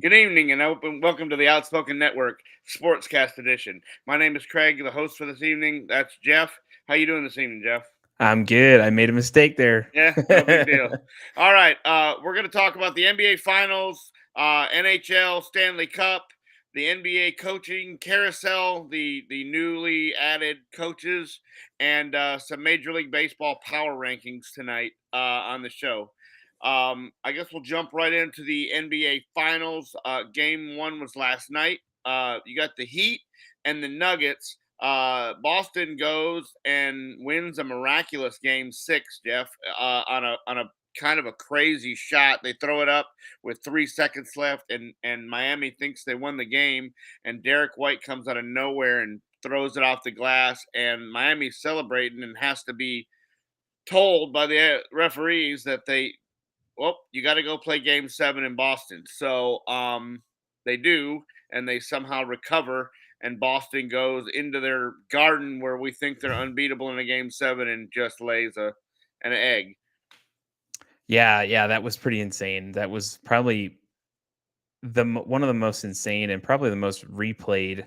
Good evening and welcome to the Outspoken Network Sportscast Edition. My name is Craig, the host for this evening. That's Jeff. How you doing this evening, Jeff? I'm good. I made a mistake there. Yeah, no big deal. All right, we're going to talk about the NBA Finals, NHL Stanley Cup, the NBA coaching carousel, the newly added coaches, and some Major League Baseball power rankings tonight on the show. I guess we'll jump right into the NBA Finals. Game one was last night. You got the Heat and the Nuggets. Boston goes and wins a miraculous game six, Jeff, on a kind of a crazy shot. They throw it up with 3 seconds left, and Miami thinks they won the game, and Derek White comes out of nowhere and throws it off the glass, and Miami's celebrating and has to be told by the referees that you got to go play game seven in Boston. So they do, and they somehow recover. And Boston goes into their garden where we think they're unbeatable in a game seven and just lays an egg. Yeah, that was pretty insane. That was probably one of the most insane and probably the most replayed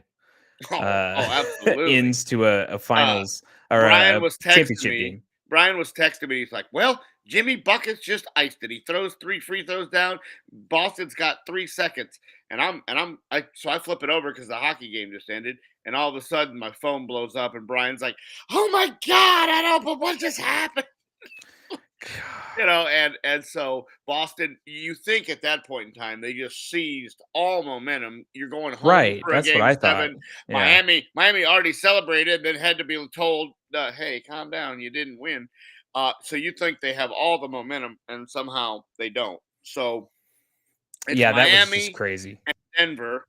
Absolutely. ends to a Uh, finals or Brian a was texting championship me. game. Brian was texting me. He's like, "Well, Jimmy Buckets just iced it. He throws 3 free throws down. Boston's got 3 seconds." So I flip it over because the hockey game just ended, and all of a sudden my phone blows up, and Brian's like, "Oh my god, I don't. But what just happened?" And so Boston, you think at that point in time they just seized all momentum. You're going home Right, for a that's what game I thought. seven. Yeah. Miami already celebrated, then had to be told, "Hey, calm down, you didn't win." So you think they have all the momentum, and somehow they don't. So it's Yeah, that was just Miami crazy. and Denver,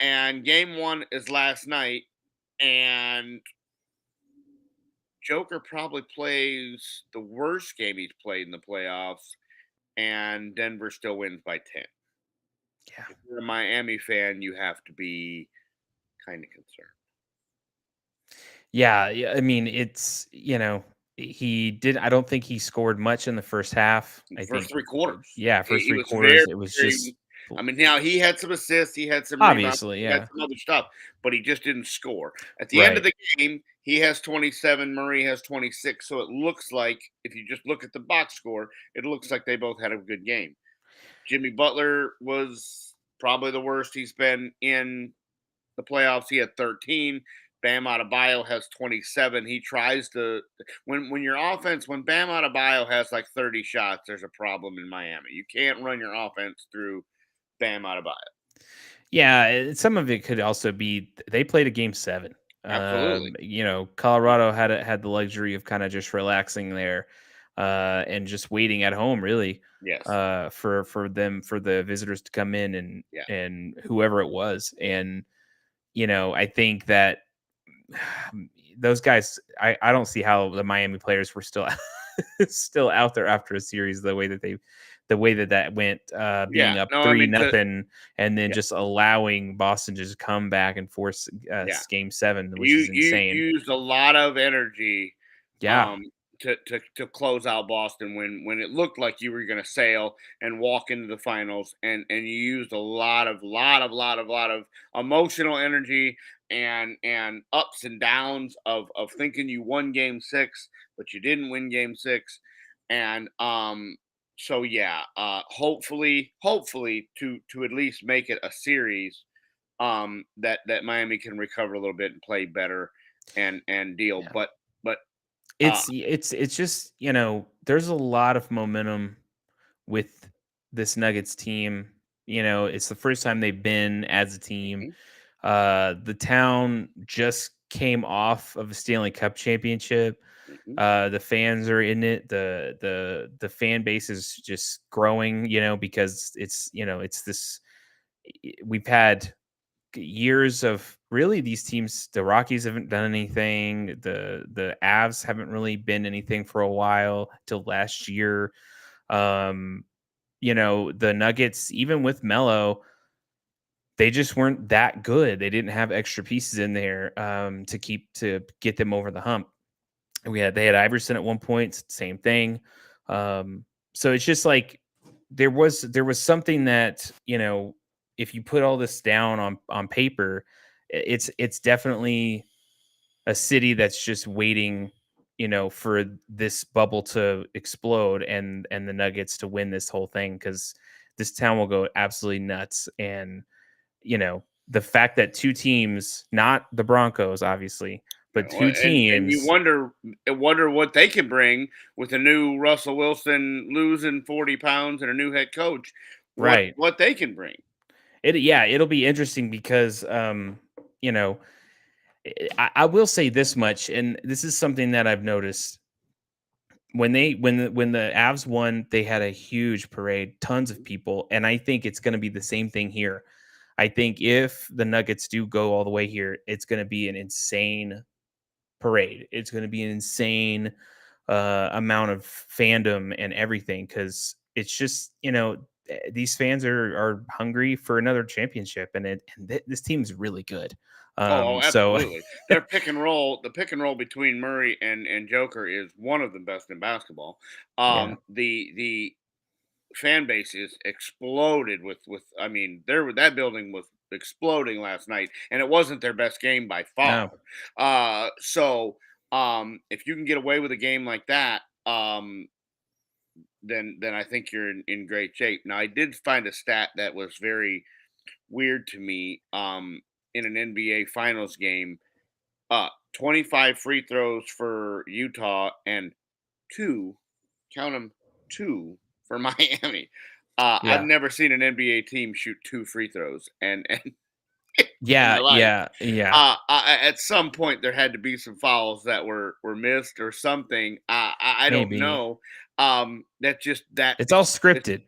and game one is last night, and Joker probably plays the worst game he's played in the playoffs, and Denver still wins by 10. Yeah. If you're a Miami fan, you have to be kind of concerned. Yeah, I mean, he did I don't think he scored much in the first half. I First think three quarters, yeah, he, first he 3 was very, quarters, it was just very. I mean, now he had some assists, he had some rebounds, obviously, he had yeah. some other stuff, but he just didn't score. At the end of Right. the game, he has 27, Murray has 26. So it looks like, if you just look at the box score, it looks like they both had a good game. Jimmy Butler was probably the worst he's been in the playoffs. He had 13. Bam Adebayo has 27. He tries to when your offense when Bam Adebayo has like 30 shots, there's a problem in Miami. You can't run your offense through Bam Adebayo. Yeah, some of it could also be they played a game 7. Absolutely. Colorado had the luxury of kinda just relaxing there, and just waiting at home really, Yes. for the visitors to come in Yeah. and whoever it was, and, I think that those guys I don't see how the Miami players were still still out there after a series the way that went, Yeah. being up No, I 3 mean to nothing and then yeah, just allowing Boston to just come back and force, yeah. game 7, which is You insane. used a lot of energy Yeah. um to close out Boston when it looked like you were going to sail and walk into the finals, and you used a lot of emotional energy and ups and downs of thinking you won game 6 but you didn't win game 6. And so yeah, hopefully to at least make it a series, that Miami can recover a little bit and play better and deal. Yeah. But uh It's just, there's a lot of momentum with this Nuggets team. It's the first time they've been as a team. mhm, The town just came off of a Stanley Cup championship. mhm. The fans are in it. The fan base is just growing, because it's this we've had years of really these teams. The Rockies haven't done anything. The Avs haven't really been anything for a while till last year. Um, the Nuggets, even with Melo, they just weren't that good. They didn't have extra pieces in there to get them over the hump. They had Iverson at one point, same thing. Um, so it's just like there was something that if you put all this down on paper, it's definitely a city that's just waiting, for this bubble to explode and the Nuggets to win this whole thing, because this town will go absolutely nuts. And the fact that two teams, not the Broncos, obviously, but two And you teams, wonder what they can bring with a new Russell Wilson losing 40 pounds and a new head coach. right? What they can bring. It'll be interesting because you know I will say this much, and this is something that I've noticed. When the Avs won, they had a huge parade, tons of people, and I think it's going to be the same thing here. I think if the Nuggets do go all the way here, it's going to be an insane parade. It's going to be an insane amount of fandom and everything, because it's just, these fans are hungry for another championship, and this team's really good. Oh, So absolutely. Their the pick and roll between Murray and Joker is one of the best in basketball. yeah, The fan base is exploded with I mean, that building was exploding last night, and it wasn't their best game by far. no, If you can get away with a game like that, then I think you're in great shape. Now, I did find a stat that was very weird to me. In an NBA Finals game, 25 free throws for Utah and two, count them, two for Miami. I've yeah, never seen an NBA team shoot two free throws, and in my yeah, life. yeah, yeah, At some point, there had to be some fouls that were missed or something. I don't maybe know. That's just that. it's all It's scripted.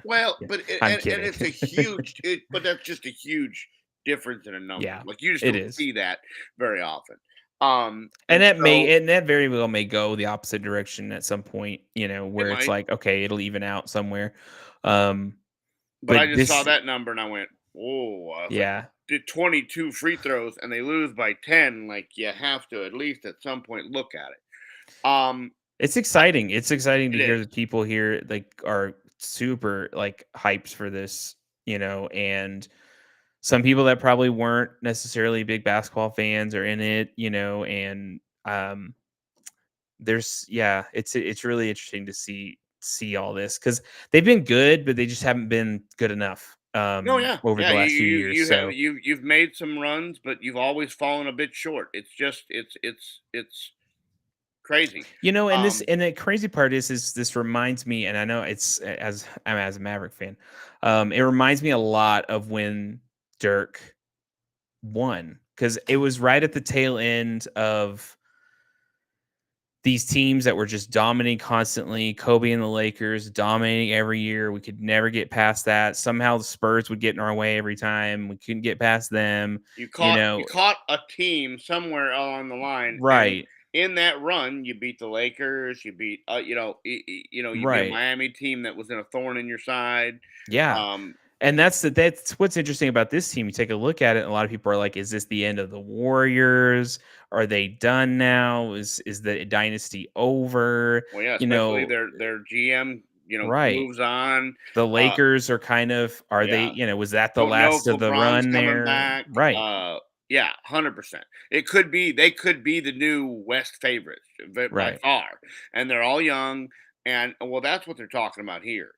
well, Yeah, but I'm and kidding. it's a but that's just a huge difference in a number. Yeah, Like you just it don't is. see that very often. And And so that very well may go the opposite direction at some point, it where it's might, like, okay, it'll even out somewhere. Um, but I but just saw this, that number and I went, "Oh!" I was like, yeah, "Did 22 free throws and they lose by 10? Like you have to at least at some point look at it." it's exciting. It's exciting to It hear is. that people here like are super like hyped for this, and some people that probably weren't necessarily big basketball fans are in it, and um it's really interesting to see all this, because they've been good, but they just haven't been good enough No, yeah, over yeah. the last few years. So You've made some runs, but you've always fallen a bit short. It's just it's crazy. and this Um, and the crazy part is this reminds me, and I know as a Maverick fan, it reminds me a lot of when Dirk won, because it was right at the tail end of these teams that were just dominating constantly. Kobe and the Lakers dominating every year. We could never get past that. Somehow the Spurs would get in our way every time. We couldn't get past them. You you know, caught a team somewhere along the line, and right, in that run, you beat the Lakers. You beat you beat a right, Miami team that was in a thorn in your side. yeah. Um, And that's what's interesting about this team. You take a look at it, and a lot of people are like, "Is this the end of the Warriors? Are they done now? Is the dynasty over?" well, yeah, You especially know, their GM, right? moves on. The Uh, Lakers are kind of, are they? yeah, Was that the don't know if last of the LeBron's run coming there? back. Right. Yeah, 100%. It could be they could be the new West favorites by Right. far, and they're all young. And well, that's what they're talking about here.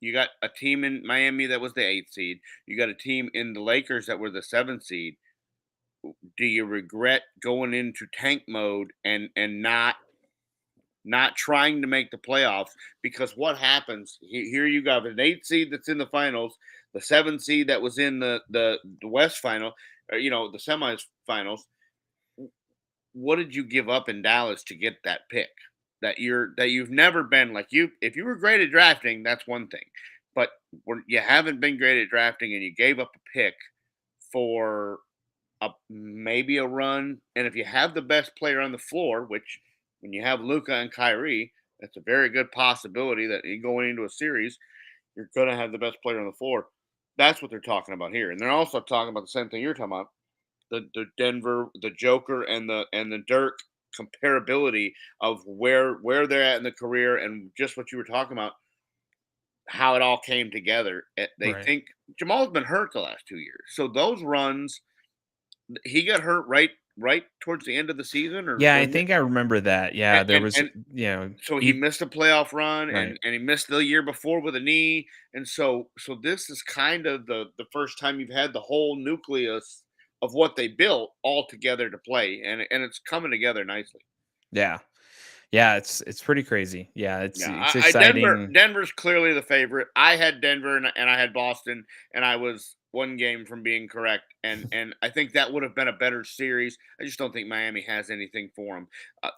You got a team in Miami that was the 8th seed. You got a team in the Lakers that were the 7th seed. Do you regret going into tank mode and not trying to make the playoffs? Because what happens here, you got an 8 seed that's in the finals, the 7 seed that was in the West final, or, the semis finals. What did you give up in Dallas to get that pick? That you've never been like you. If you were great at drafting, that's one thing, but when you haven't been great at drafting and you gave up a pick for maybe a run. And if you have the best player on the floor, which when you have Luca and Kyrie, that's a very good possibility that you going into a series, you're going to have the best player on the floor. That's what they're talking about here, and they're also talking about the same thing you're talking about: the Denver, the Joker, and the Dirk comparability of where they're at in the career, and just what you were talking about. how it all came together. They Right. think Jamal's been hurt the last 2 years, so those runs, he got hurt right towards the end of the season, Yeah, or I think I remember that. Yeah, and there and, was, and so he he missed a playoff run, right. and he missed the year before with a knee, and so this is kind of the first time you've had the whole nucleus of what they built all together to play, and it's coming together nicely. Yeah. Yeah, it's pretty crazy. Yeah, Yeah, it's I exciting. Denver's clearly the favorite. I had Denver and I had Boston, and I was one game from being correct, and I think that would have been a better series. I just don't think Miami has anything for them.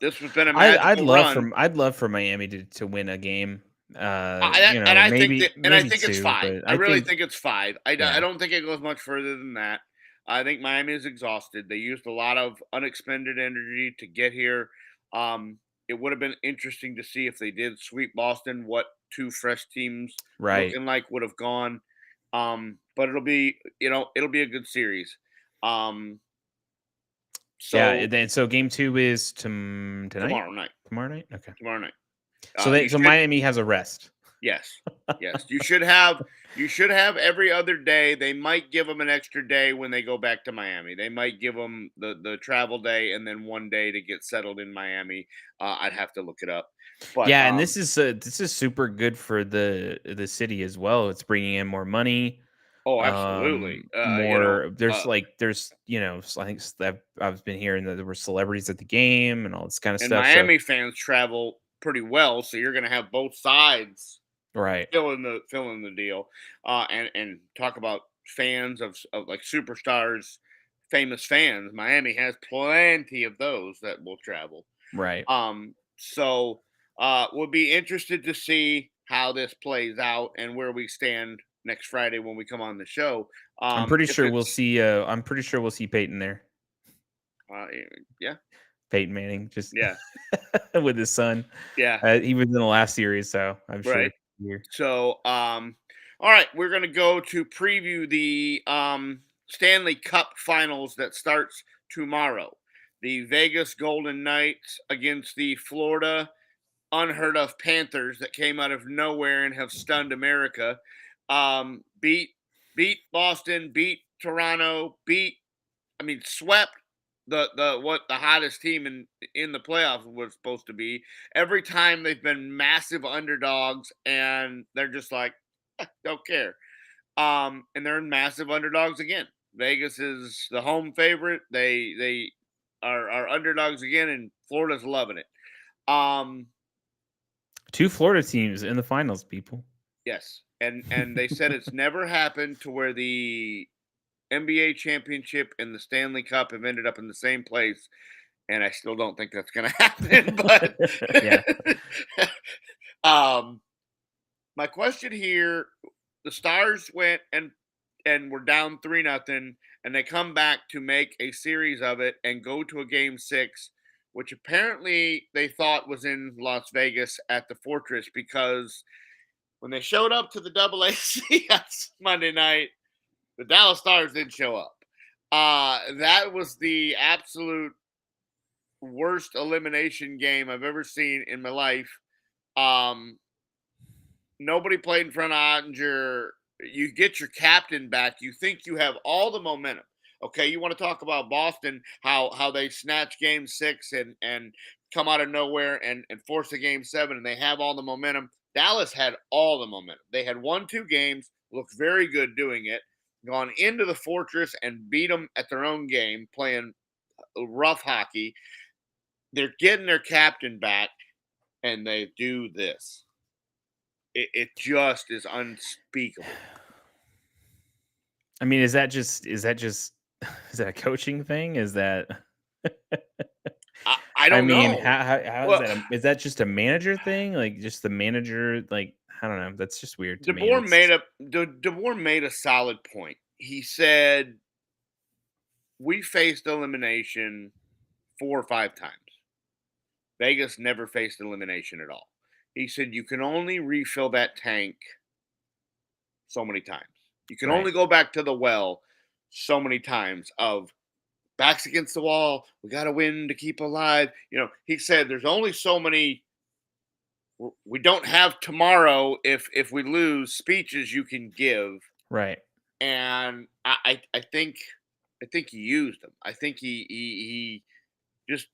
This has been a magical run. I'd love for Miami to win a game. And I Maybe think it's 2, 5. but I I really think think it's 5. I yeah. don't think it goes much further than that. I think Miami is exhausted. They used a lot of unexpended energy to get here. Um, it would have been interesting to see if they did sweep Boston, what 2 fresh teams Right. looking like would have gone. But it'll be a good series. Um, Yeah, so then so game 2 is tonight? tomorrow night, Tomorrow night? Okay. tomorrow night. So You so should Miami has a rest. Yes. Yes. You should have every other day. They might give them an extra day when they go back to Miami. They might give them the travel day and then one day to get settled in Miami. I'd have to look it up. But Yeah, and this is super good for the city as well. It's bringing in more money. oh, absolutely. More there's I think I've been hearing that there were celebrities at the game and all this kind of and stuff. So Miami fans travel pretty well, so you're going to have both sides right, filling the deal. And talk about fans of like superstars, famous fans. Miami has plenty of those that will travel. right. So we'll be interested to see how this plays out and where we stand next Friday when we come on the show. If it's I'm pretty sure we'll see Peyton there. uh, yeah, Peyton Manning just yeah, with his son. yeah, He was in the last series, so I'm sure right. here. So all right, we're gonna go to preview the Stanley Cup Finals that starts tomorrow. The Vegas Golden Knights against the Florida unheard of Panthers that came out of nowhere and have stunned America. Beat Boston, beat Toronto, swept the hottest team in the playoffs was supposed to be. Every time they've been massive underdogs, and they're just like, don't care. And they're massive underdogs again. Vegas is the home favorite. They are underdogs again, and Florida's loving it. Um, 2 Florida teams in the finals, people. Yes, and they said it's never happened to where the NBA championship and the Stanley Cup have ended up in the same place, and I still don't think that's going to happen. But Yeah. um, my question here: the Stars went and were down 3-0, and they come back to make a series of it and go to a game 6, which apparently they thought was in Las Vegas at the Fortress, because when they showed up to the AAC on Monday night, the Dallas Stars didn't show up. That was the absolute worst elimination game I've ever seen in my life. Nobody played in front of Ottinger. You get your captain back. You think you have all the momentum. Okay, you want to talk about Boston, how they snatch game 6 and come out of nowhere and force a game 7, and they have all the momentum. Dallas had all the momentum. They had won 2 games, looked very good doing it, gone into the Fortress and beat them at their own game, playing rough hockey. They're getting their captain back, and they do this. It just is unspeakable. I mean, is that a coaching thing? Is that I I don't mean, know. how Well, is that just a manager thing? Like just the manager, like I don't know. That's just weird to me. DeBoer made a solid point. He said we faced elimination 4 or 5 times. Vegas never faced elimination at all. He said you can only refill that tank so many times. You can Right. only go back to the well so many times of backs against the wall. We got to win to keep alive. He said there's only so many we don't have tomorrow if we lose speeches you can give, Right. and I think he used them. I think he just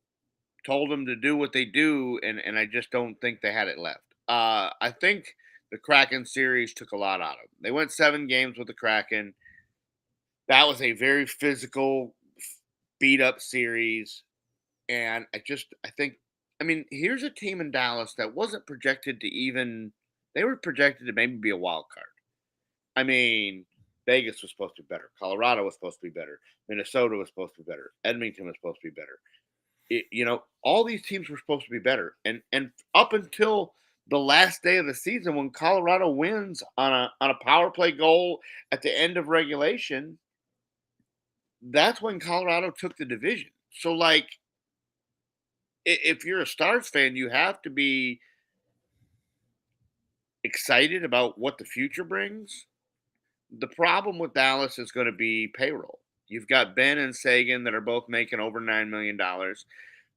told them to do what they do, and I just don't think they had it left. I think the Kraken series took a lot out of them. They went 7 games with the Kraken. That was a very physical, beat up series, and I think, I mean, here's a team in Dallas that wasn't projected to even. They were projected to maybe be a wild card. I mean, Vegas was supposed to be better. Colorado was supposed to be better. Minnesota was supposed to be better. Edmonton was supposed to be better. All these teams were supposed to be better, and up until the last day of the season, when Colorado wins on a power play goal at the end of regulation, that's when Colorado took the division. So, like, if you're a Stars fan, you have to be excited about what the future brings. The problem with Dallas is going to be payroll. You've got Ben and Sagan that are both making over $9 million.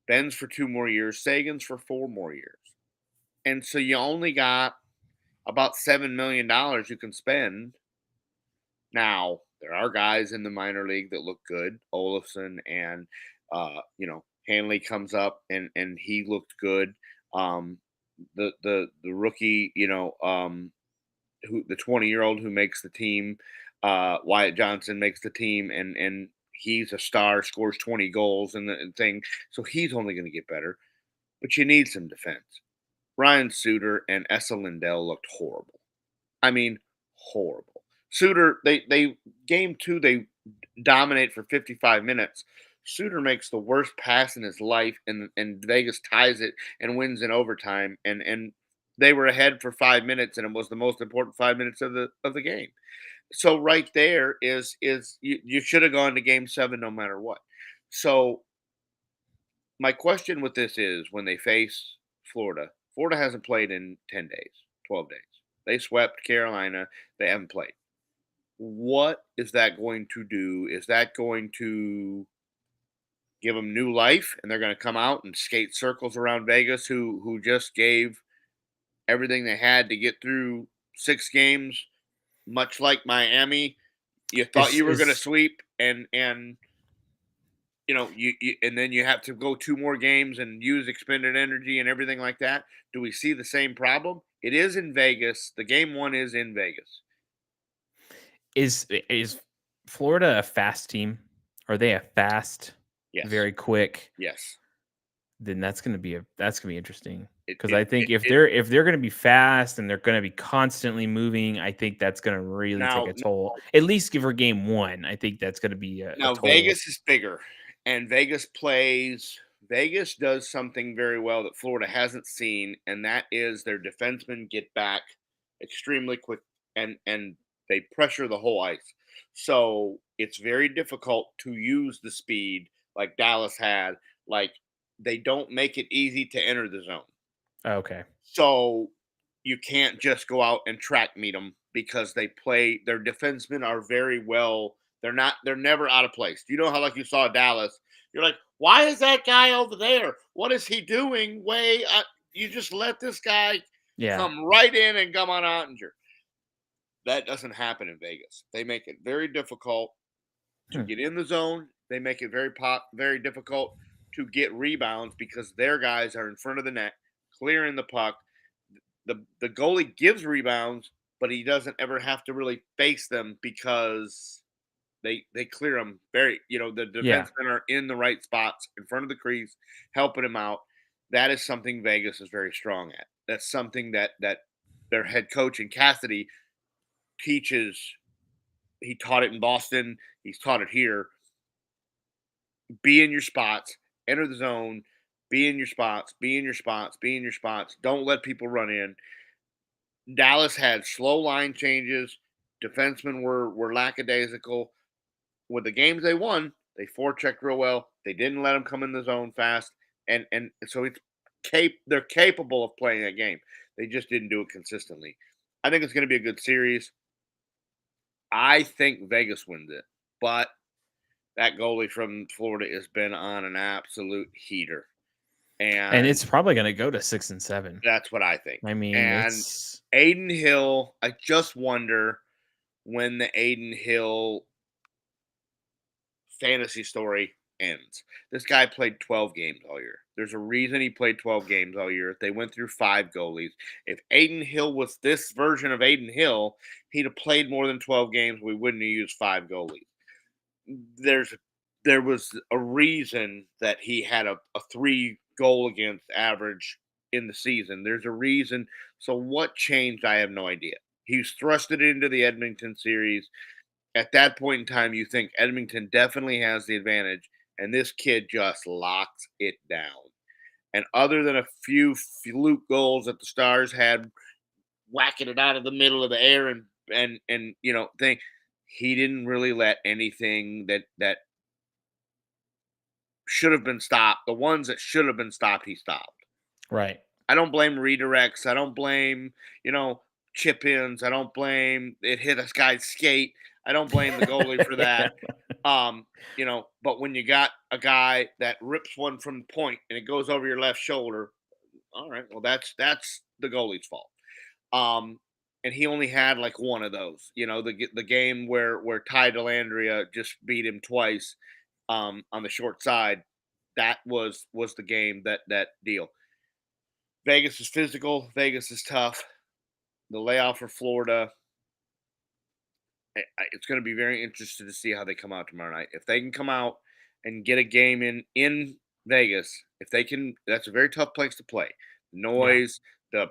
Ben's for 2 more years. Sagan's for 4 more years. And so you only got about $7 million you can spend. Now, there are guys in the minor league that look good. Olafson and Hanley comes up and he looked good. The rookie, who the 20-year-old who makes the team, Wyatt Johnson makes the team, and he's a star, scores 20 goals and thing. So he's only going to get better. But you need some defense. Ryan Suter and Essa Lindell looked horrible. I mean, horrible. Suter, they game 2, they dominate for 55 minutes. Suter makes the worst pass in his life, and Vegas ties it and wins in overtime. And they were ahead for 5 minutes, and it was the most important 5 minutes of the game. So right there is you should have gone to game 7 no matter what. So my question with this is, when they face Florida, Florida hasn't played in 10 days, 12 days. They swept Carolina. They haven't played. What is that going to do? Is that going to give them new life, and they're going to come out and skate circles around Vegas, who just gave everything they had to get through 6 games, much like Miami? You thought Is you were going to is sweep, and you and then you have to go 2 more games and use expended energy and everything like that. Do we see the same problem? It is in Vegas. The game 1 is in Vegas. is Florida a fast team? Are they a fast, Yes. very quick? Yes. Then that's gonna be interesting. It Because it I think it, if it they're gonna be fast and they're gonna be constantly moving, I think that's gonna really take now a toll. At least give her game 1. I think that's gonna be a now toll. Vegas is bigger, and Vegas does something very well that Florida hasn't seen, and that is their defensemen get back extremely quick, and they pressure the whole ice. So it's very difficult to use the speed like Dallas had. Like, they don't make it easy to enter the zone. Okay. So you can't just go out and track meet them, because their defensemen are very well. They're never out of place. You know how, like, you saw Dallas, you're like, why is that guy over there? What is he doing? You just let this guy Yeah. come right in and come on Ottinger. That doesn't happen in Vegas. They make it very difficult to Hmm. get in the zone. They make it very difficult to get rebounds, because their guys are in front of the net, clearing the puck. The goalie gives rebounds, but he doesn't ever have to really face them, because they clear them the Yeah. defensemen are in the right spots in front of the crease, helping him out. That is something Vegas is very strong at. That's something that their head coach in Cassidy teaches. He taught it in Boston. He's taught it here. Be in your spots, enter the zone, be in your spots, be in your spots, be in your spots. Don't let people run in. Dallas had slow line changes. Defensemen were lackadaisical. With the games they won, they forechecked real well. They didn't let them come in the zone fast, and so they're capable of playing a game. They just didn't do it consistently. I think it's going to be a good series. I think Vegas wins it, but that goalie from Florida has been on an absolute heater. And and it's probably gonna go to 6 and 7. that's what I think. I mean, And it's Aiden Hill, I just wonder when the Aiden Hill fantasy story ends. This guy played 12 games all year. There's a reason he played 12 games all year. They went through 5 goalies. If Aiden Hill was this version of Aiden Hill, he'd have played more than 12 games. We wouldn't have used 5 goalies. There's there was a reason that he had a 3 goal against average in the season. There's a reason. So what changed? I have no idea. He's thrusted into the Edmonton series. At that point in time, you think Edmonton definitely has the advantage, and this kid just locks it down. And other than a few fluke goals that the Stars had, whacking it out of the middle of the air and thing, he didn't really let anything that should have been stopped. The ones that should have been stopped, he stopped. right. I don't blame redirects. I don't blame, chip ins. I don't blame it hit a guy's skate. I don't blame the goalie for that. But when you got a guy that rips one from the point and it goes over your left shoulder, all right, well that's the goalie's fault. Um, and he only had like one of those. The game where Ty Dellandrea just beat him twice on the short side. That was the game that deal. Vegas is physical. Vegas is tough. The layoff for Florida. It's going to be very interesting to see how they come out tomorrow night. If they can come out and get a game in Vegas, if they can, that's a very tough place to play. The Yeah. noise, the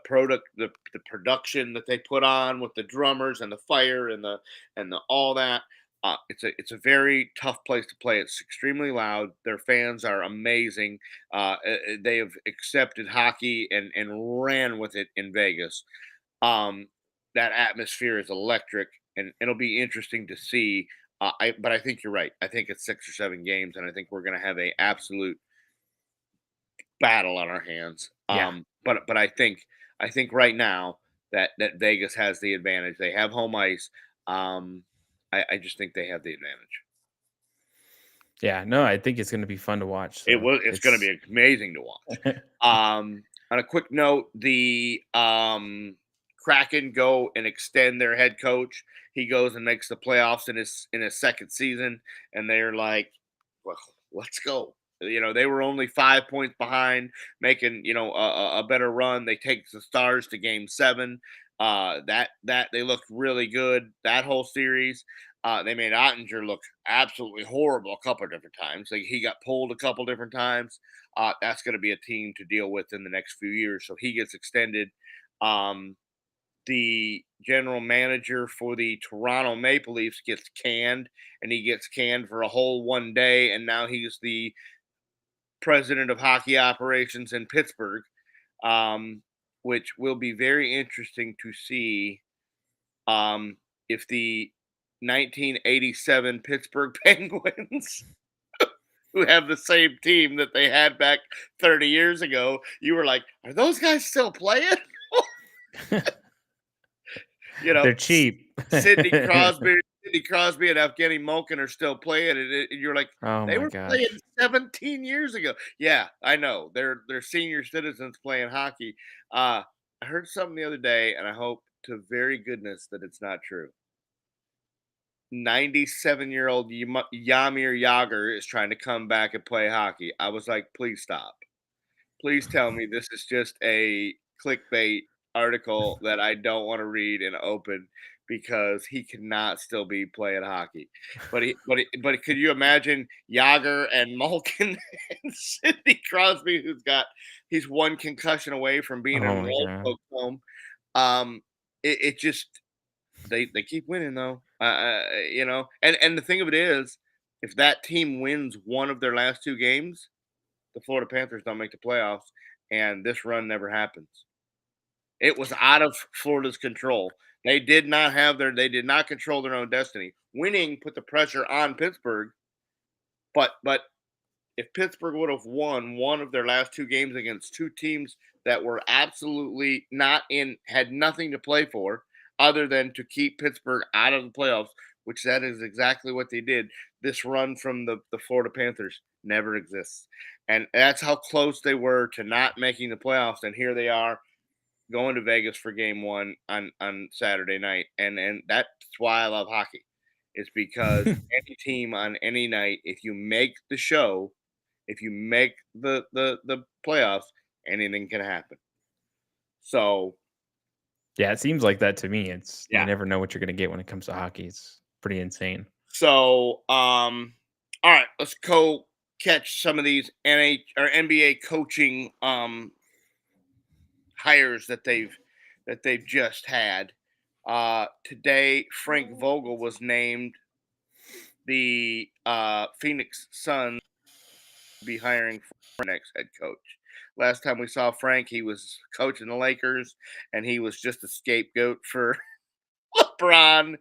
production that they put on with the drummers and the fire and the all that. It's a very tough place to play. It's extremely loud. Their fans are amazing. They have accepted hockey and ran with it in Vegas. Um, that atmosphere is electric, and it'll be interesting to see. But I think you're right. I think it's 6 or 7 games, and I think we're going to have a absolute battle on our hands. Yeah. But I think right now that Vegas has the advantage. They have home ice. I just think they have the advantage. Yeah. No, I think it's gonna be fun to watch. So It's going to it's be amazing to watch. On a quick note, the Kraken go and extend their head coach. He goes and makes the playoffs in his second season, and they're like, "Well, let's go." They were only 5 points behind, making a better run. They take the Stars to Game 7. That they looked really good that whole series. They made Ottinger look absolutely horrible a couple of different times. Like he got pulled a couple different times. That's going to be a team to deal with in the next few years. So he gets extended. Um, the general manager for the Toronto Maple Leafs gets canned, and he gets canned for a whole one day. And now he's the president of hockey operations in Pittsburgh, um, which will be very interesting to see if the 1987 Pittsburgh Penguins, who have the same team that they had back 30 years ago, you were like, are those guys still playing? you know, they're cheap. Sidney Crosby, Sidney Crosby, and Evgeny Malkin are still playing, and you're like, Oh they my were playing gosh. 17 years ago. Yeah, I know. They're senior citizens playing hockey. I heard something the other day, and I hope to very goodness that it's not true. 97-year-old Yamir Yager is trying to come back and play hockey. I was like, please stop. Please tell me this is just a clickbait article that I don't want to read and open because he cannot still be playing hockey. But could you imagine Yager and Malkin and Sidney Crosby, he's one concussion away from being Oh in an my old god. folks home. It just they keep winning though. And the thing of it is, if that team wins one of their last 2 games, the Florida Panthers don't make the playoffs, and this run never happens. It was out of Florida's control. They did not control their own destiny. Winning put the pressure on Pittsburgh, but if Pittsburgh would have won one of their last 2 games against 2 teams that were absolutely not in, had nothing to play for other than to keep Pittsburgh out of the playoffs, which that is exactly what they did. This run from the Florida Panthers never exists. And that's how close they were to not making the playoffs. And here they are going to Vegas for game one on Saturday night. And that's why I love hockey. It's because any team on any night, if you make the show, if you make the playoffs, anything can happen. So Yeah, it seems like that to me. It's yeah. You never know what you're gonna get when it comes to hockey. It's pretty insane. So all right, let's go catch some of these NBA coaching hires that they've just had. Today, Frank Vogel was named the Phoenix Suns to be hiring for next head coach. Last time we saw Frank, he was coaching the Lakers, and he was just a scapegoat for LeBron.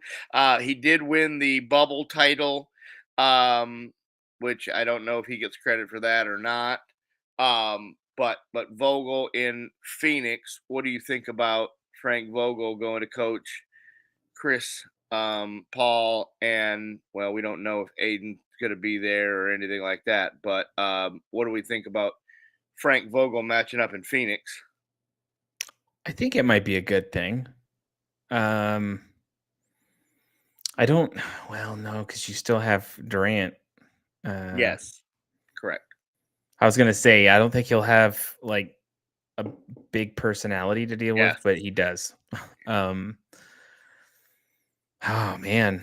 He did win the bubble title, which I don't know if he gets credit for that or not. But Vogel in Phoenix, what do you think about Frank Vogel going to coach Chris Paul, and well, we don't know if Aiden's going to be there or anything like that. But what do we think about Frank Vogel matching up in Phoenix? I think it might be a good thing. I don't. Well, no, because you still have Durant. Yes, correct. I was gonna say I don't think he'll have like a big personality to deal with, Yes. but he does. um. Oh man,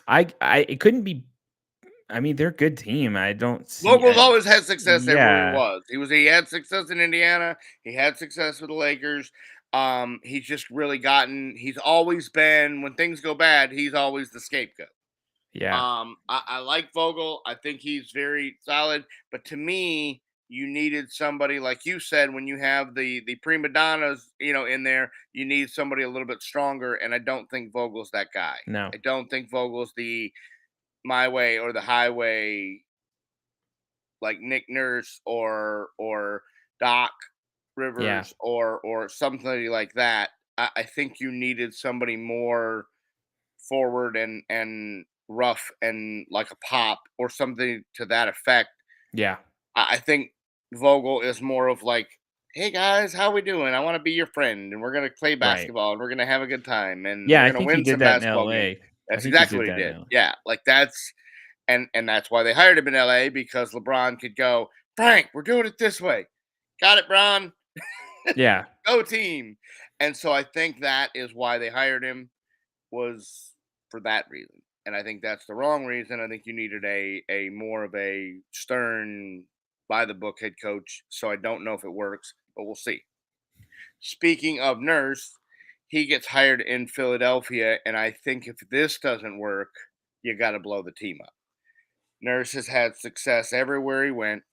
it couldn't be. I mean, they're a good team. I don't see. Vogel's always had success everywhere Yeah, he had success in Indiana. He had success with the Lakers. He's just really he's always been, when things go bad, he's always the scapegoat. yeah, I like Vogel. I think he's very solid. But to me, you needed somebody, like you said, when you have the prima donnas, in there, you need somebody a little bit stronger. And I don't think Vogel's that guy. no, I don't think Vogel's the my way or the highway, like Nick Nurse or Doc yeah, Rivers or somebody like that. I think you needed somebody more forward and rough and like a Pop or something to that effect. yeah, I think Vogel is more of like, hey guys, how we doing? I want to be your friend, and we're gonna play right. basketball, and we're gonna have a good time, and Yeah, we're I gonna think he win did some that in basketball games. LA. I That's think he exactly did what he that in did. LA. Yeah, like that's and that's why they hired him in LA, because LeBron could go, Frank, we're doing it this way. Got it, Bron. Yeah, Go team. And so I think that is why they hired him, was for that reason. And I think that's the wrong reason. I think you needed a more of a stern, by the book head coach. So I don't know if it works, but we'll see. Speaking of Nurse, he gets hired in Philadelphia, and I think if this doesn't work, you got to blow the team up. Nurse has had success everywhere he went.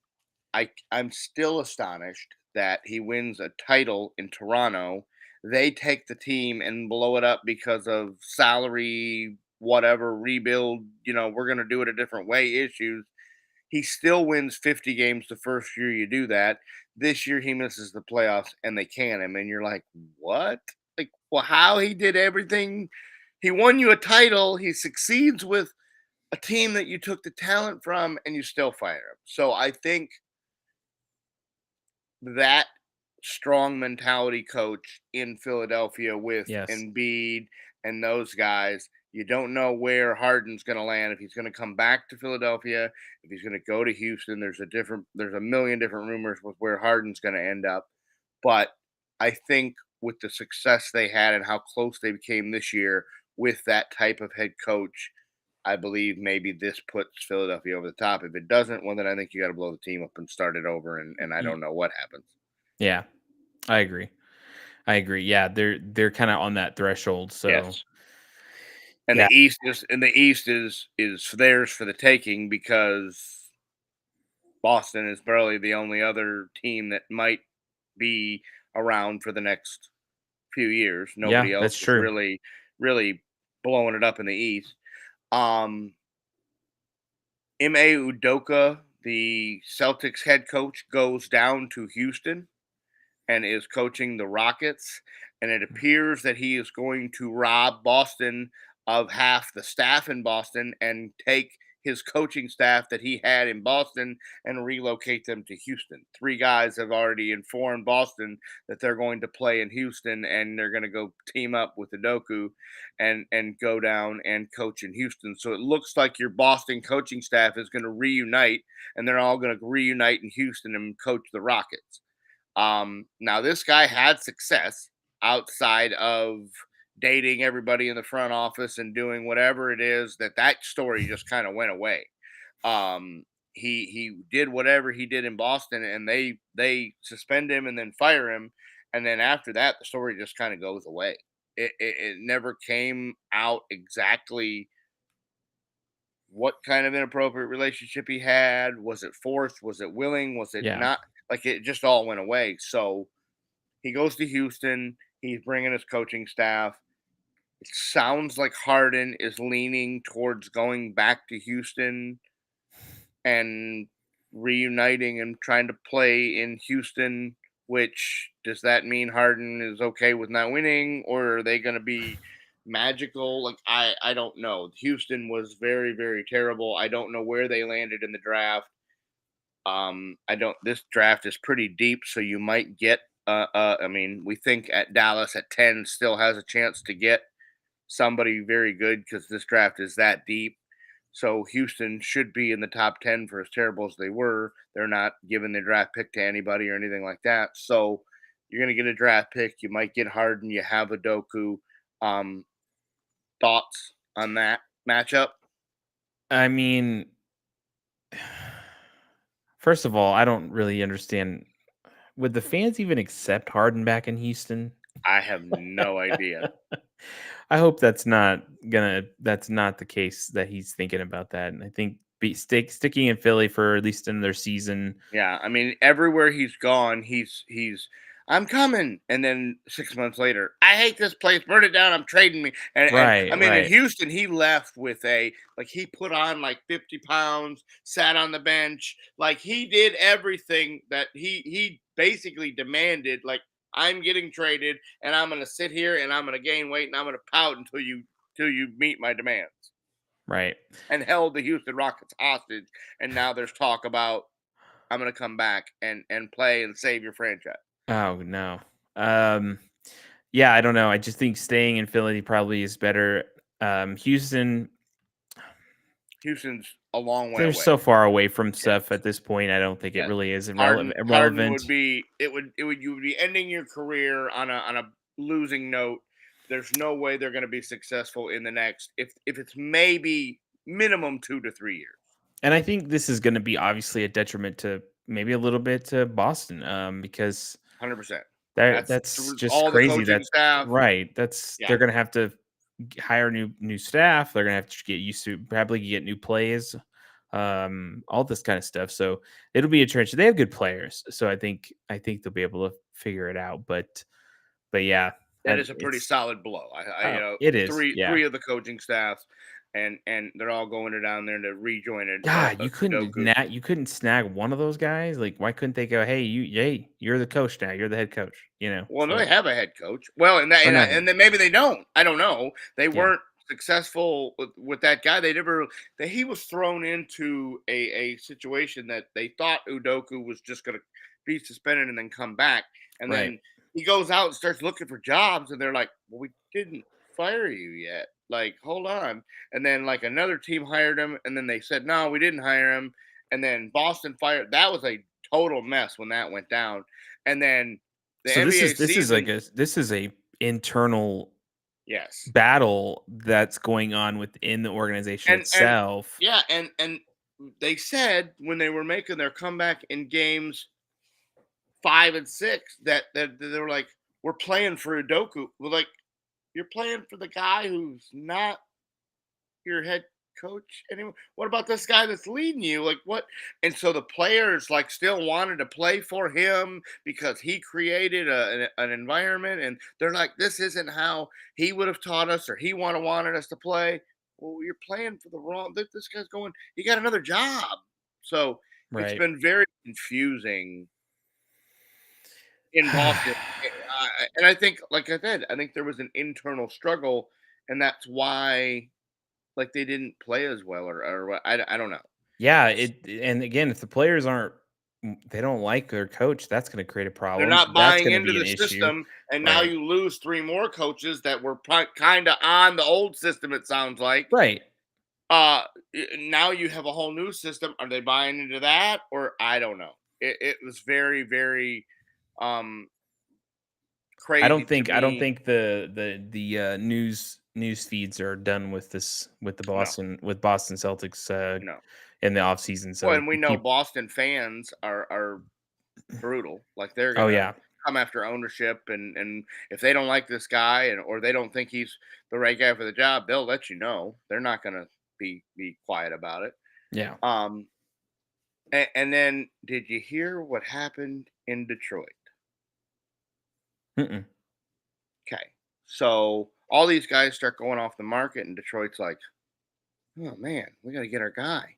I'm still astonished that he wins a title in Toronto. They take the team and blow it up because of salary, whatever, rebuild, we're going to do it a different way issues. He still wins 50 games the first year you do that. This year he misses the playoffs and they can him. And you're like, what? Like, well, how he did everything. He won you a title. He succeeds with a team that you took the talent from and you still fire him. So I think that strong mentality coach in Philadelphia with yes, Embiid and those guys, you don't know where Harden's going to land, if he's going to come back to Philadelphia, if he's going to go to Houston. There's a million different rumors with where Harden's going to end up. But I think with the success they had and how close they became this year with that type of head coach, I believe maybe this puts Philadelphia over the top. If it doesn't, well, then I think you got to blow the team up and start it over. And I don't know what happens. yeah. I agree. I agree. Yeah, they're kind of on that threshold. So Yes. And yeah, the East is theirs for the taking, because Boston is barely the only other team that might be around for the next few years. yeah, Nobody else that's is true. really blowing it up in the East. Um, Ime Udoka, the Celtics head coach, goes down to Houston and is coaching the Rockets. And it appears that he is going to rob Boston of half the staff in Boston and take his coaching staff that he had in Boston and relocate them to Houston. 3 guys have already informed Boston that they're going to play in Houston, and they're going to go team up with Udoka and go down and coach in Houston. So it looks like your Boston coaching staff is going to reunite, and they're all going to reunite in Houston and coach the Rockets. Now this guy had success outside of dating everybody in the front office and doing whatever it is. That story just kind of went away. He did whatever he did in Boston, and they suspend him and then fire him, and then after that, the story just kind of goes away. It never came out exactly what kind of inappropriate relationship he had. Was it forced? Was it willing? Was it Yeah. not? Like it just all went away. So he goes to Houston. He's bringing his coaching staff. It sounds like Harden is leaning towards going back to Houston and reuniting and trying to play in Houston. Which does that mean Harden is okay with not winning, or are they going to be magical? Like I don't know. Houston was very very terrible. I don't know where they landed in the draft. I don't. This draft is pretty deep, so you might get. I mean, we think at Dallas at 10 still has a chance to get somebody very good because this draft is that deep. So Houston should be in the top 10 for as terrible as they were. They're not giving the draft pick to anybody or anything like that. So you're going to get a draft pick. You might get Harden. You have a Doku. Um, Thoughts on that matchup? I mean, first of all, I don't really understand. Would the fans even accept Harden back in Houston? I have no idea. I hope that's not the case, that he's thinking about that. And I think sticking in Philly for at least another season. Yeah, I mean, everywhere he's gone, he's I'm coming, and then 6 months later, I hate this place, burn it down, I'm trading me. And I Right, mean, in right. Houston, he left with he put on like 50 pounds, sat on the bench, like he did everything that he basically demanded. Like I'm getting traded, and I'm gonna sit here and I'm gonna gain weight and I'm gonna pout until you meet my demands. Right. And held the Houston Rockets hostage. And now there's talk about I'm going to come back and play and save your franchise. Oh no. Um yeah, I don't know. I just think staying in Philly probably is better. Houston, Houston's a long way they're away. so far away from stuff Yes. at this point. I don't think it Yes. really is Harden irrelevant. would be it would you would be ending your career on a losing note. There's no way they're going to be successful in the next if it's maybe minimum 2 to 3 years. And I think this is going to be obviously a detriment to maybe a little bit to Boston, because 100%. That's that's just all the crazy. coaching That's staff. right. That's Yeah. They're going to have to hire new staff. They're going to have to get used to probably get new plays, all this kind of stuff. So it'll be a transition. They have good players, so I think they'll be able to figure it out. But yeah, That is a pretty it's solid blow. oh, it is. Yeah. Three of the coaching staffs, and they're all going down there to rejoin it. God, Sudoku. you couldn't snag one of those guys. Like, why couldn't they go, hey, you're the coach now. You're the head coach. Well, no, they So have a head coach. Well, or not and him. then maybe they don't. I don't know. They Yeah. weren't successful with that guy. They never. He was thrown into a situation that they thought Udoku was just going to be suspended and then come back, and Right. then he goes out and starts looking for jobs, and they're like, "Well, we didn't fire you yet. Like, hold on." And then like another team hired him, and then they said, "No, we didn't hire him." And then Boston fired. That was a total mess when that went down. And then the So NBA this is like season, a internal yes, battle that's going on within the organization and itself. yeah, and they said when they were making their comeback in games 5 and 6 that they were like, "We're playing for Udoku." We're like, "You're playing for the guy who's not your head coach anymore. What about this guy that's leading you? Like what?" And so the players like still wanted to play for him because he created an environment, and they're like, "This isn't how he would have taught us, or he wanted us to play." Well, you're playing for the wrong. This guy's going. He got another job, so it's Right. been very confusing in Boston. And I think, like I said, I think there was an internal struggle, and that's why like they didn't play as well or what. I don't know. Yeah, and again, if the players aren't they don't like their coach, that's gonna create a They're problem. not That's buying gonna into be an the issue. system, and now Right. you lose 3 more coaches that were kind of on the old system. It sounds like. Right. Uh, Now you have a whole new system. Are they buying into that, or I don't know. It was very very um crazy to I don't me. think the news feeds are done with this with the No, Boston Celtics no. in the offseason. Well, So and we know keep Boston fans are brutal. Like they're oh gonna yeah. come after ownership, and if they don't like this guy and or they don't think he's the right guy for the job, they'll let you know. They're not gonna be quiet about it. Yeah. Um, and then did you hear what happened in Detroit? Mm-mm. Okay, so all these guys start going off the market, and Detroit's like, oh man, we got to get our guy.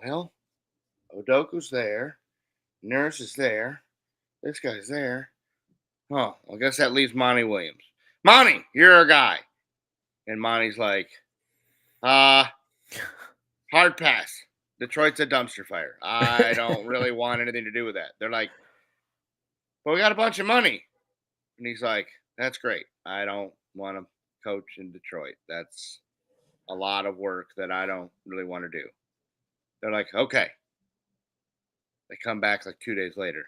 Well, Odoku's there, Nurse is there, this guy's there. Oh, I guess that leaves Monty Williams. Monty, you're our guy. And Monty's like, uh, hard pass. Detroit's a dumpster fire. I don't really want anything to do with that. They're like, but we got a bunch of money. And he's like, that's great. I don't want to coach in Detroit. That's a lot of work that I don't really want to do. They're like, okay. They come back like 2 days later.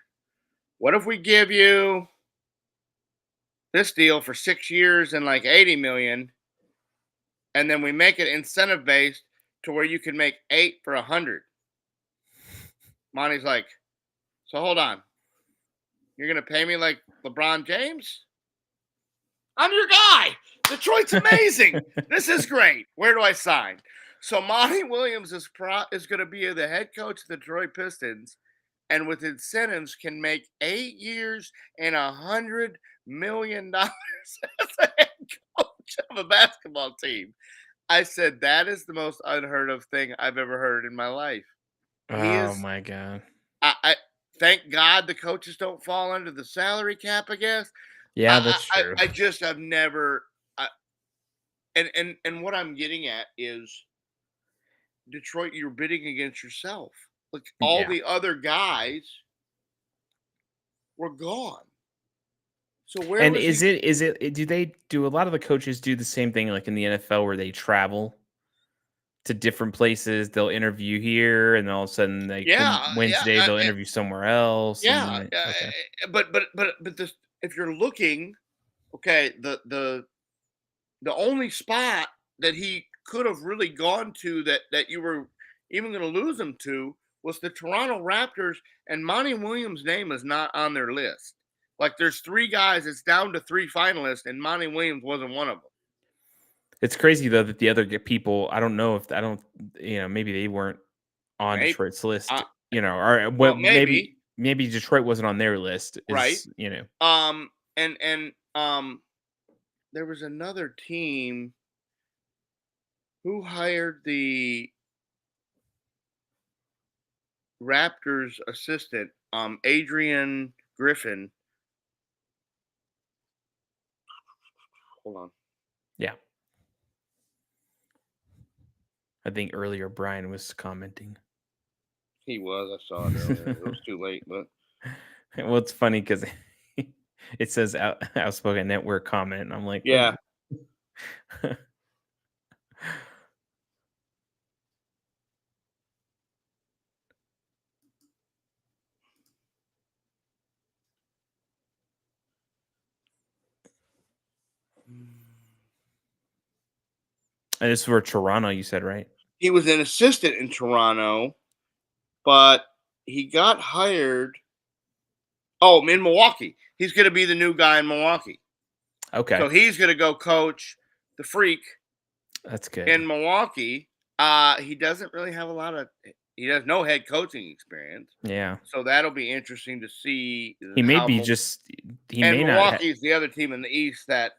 What if we give you this deal for 6 years and like 80 million, and then we make it incentive based to where you can make 8 for 100? Monty's like, so hold on. You're gonna pay me like LeBron James? I'm your guy. Detroit's amazing. This is great. Where do I sign? So Monty Williams is going to be the head coach of the Detroit Pistons, and with incentives can make 8 years and $100 million as a head coach of a basketball team. I said that is the most unheard of thing I've ever heard in my life. He Oh is. my god. I thank God the coaches don't fall under the salary cap. I guess Yeah, that's true. I just have never. And what I'm getting at is Detroit. You're bidding against yourself. Like all Yeah. the other guys were gone. So where And was he? do they do a lot of the coaches do the same thing like in the NFL where they travel to different places? They'll interview here and all of a sudden like Yeah, yeah, Wednesday they'll interview somewhere else and then yeah. okay. But this, if you're looking, okay, the only spot that he could have really gone to that you were even going to lose him to was the Toronto Raptors, and Monty Williams' name is not on their list. Like there's 3 guys, it's down to 3 finalists, and Monty Williams wasn't one of them. It's crazy though that the other people, I don't know if I don't maybe they weren't on Maybe, Detroit's list, uh, or well, well, maybe maybe Detroit wasn't on their list right. is. And there was another team who hired the Raptors assistant, Adrian Griffin. Hold on. Yeah. I think earlier Brian was commenting. He was. I saw it earlier. It was too late, but Well, it's funny because it says outspoken network comment. And I'm like, wait. yeah. And this is for Toronto, you said, right? He was an assistant in Toronto, but he got hired. Oh, in Milwaukee. He's going to be the new guy in Milwaukee. Okay. So he's going to go coach the Freak That's good. in Milwaukee. He doesn't really have he has no head coaching experience. Yeah. So that'll be interesting to see. He may how be Mil- just he and may not Milwaukee's the other team in the East that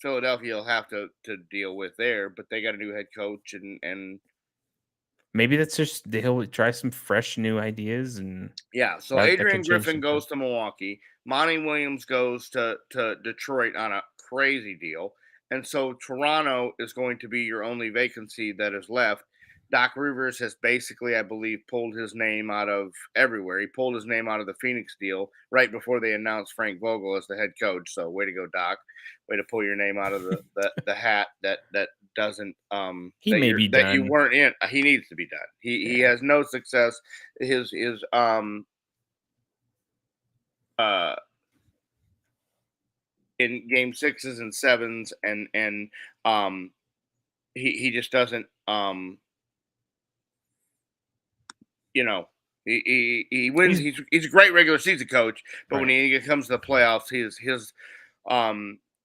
Philadelphia will have to deal with there, but they got a new head coach and maybe that's just he'll try some fresh new ideas and yeah. So that Adrian can change Griffin some stuff. goes to Milwaukee. Monty Williams goes to Detroit on a crazy deal, And so Toronto is going to be your only vacancy that is left. Doc Rivers has basically, I believe, pulled his name out of everywhere. He pulled his name out of the Phoenix deal right before they announced Frank Vogel as the head coach. So way to go, Doc. Way to pull your name out of the hat that doesn't He may be that you done. weren't in. He needs to be done. He has no success. His uh in game sixes and sevens and um he just doesn't you know he wins. He's He's a great regular season coach, but when right. he comes to the playoffs, his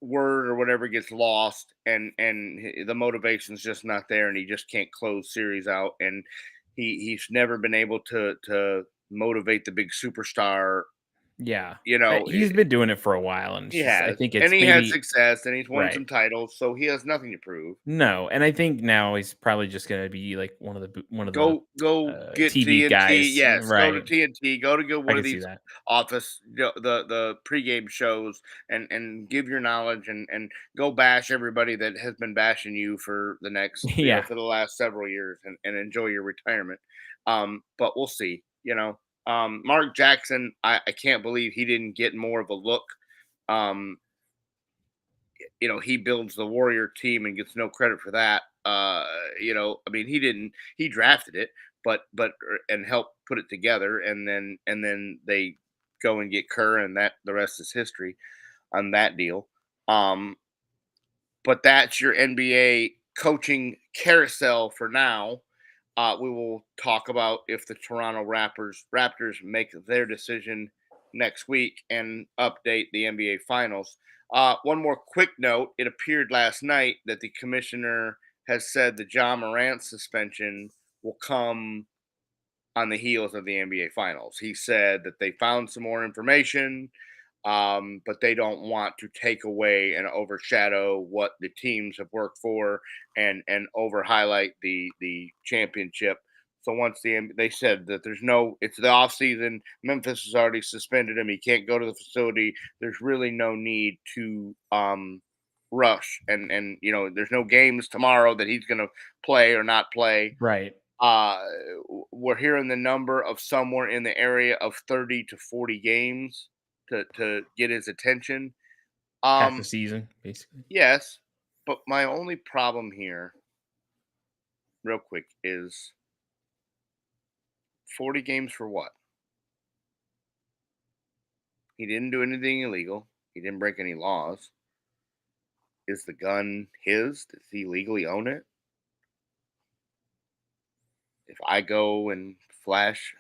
word or whatever gets lost, and the motivation's just not there, and he just can't close series out, and he's never been able to motivate the big superstar. Yeah. You know, He's been doing it for a while, and it's he just I has, think and it's he had maybe success, and he's won right. some titles, so he has nothing to prove. No, and I think now he's probably just gonna be like one of the Go get TV TNT. guys, Yes, go to right? TNT. Go to I one of can see these that. office the pregame shows and give your knowledge and go bash everybody that has been bashing you for the next Yeah. for the last several years and enjoy your retirement. But we'll see. Mark Jackson, I can't believe he didn't get more of a look. Um, he builds the Warrior team and gets no credit for that. I mean, he drafted it, and helped put it together, and then they go and get Kerr, and that the rest is history on that deal. Um, but that's your NBA coaching carousel for now. We will talk about if the Toronto Raptors make their decision next week and update the NBA Finals. One more quick note: it appeared last night that the commissioner has said the Ja Morant suspension will come on the heels of the NBA Finals. He said that they found some more information, but they don't want to take away and overshadow what the teams have worked for and over highlight the championship. So they said that it's the off season. Memphis has already suspended him. He can't go to the facility. There's really no need to rush, and there's no games tomorrow that he's going to play or not play. Right. uh we're hearing the number of somewhere in the area of 30 to 40 games to get his attention. Half a um season, basically. yes, but my only problem here, real quick, is 40 games for what? He didn't do anything illegal. He didn't break any laws. Is the gun his? Does he legally own it? If I go and flash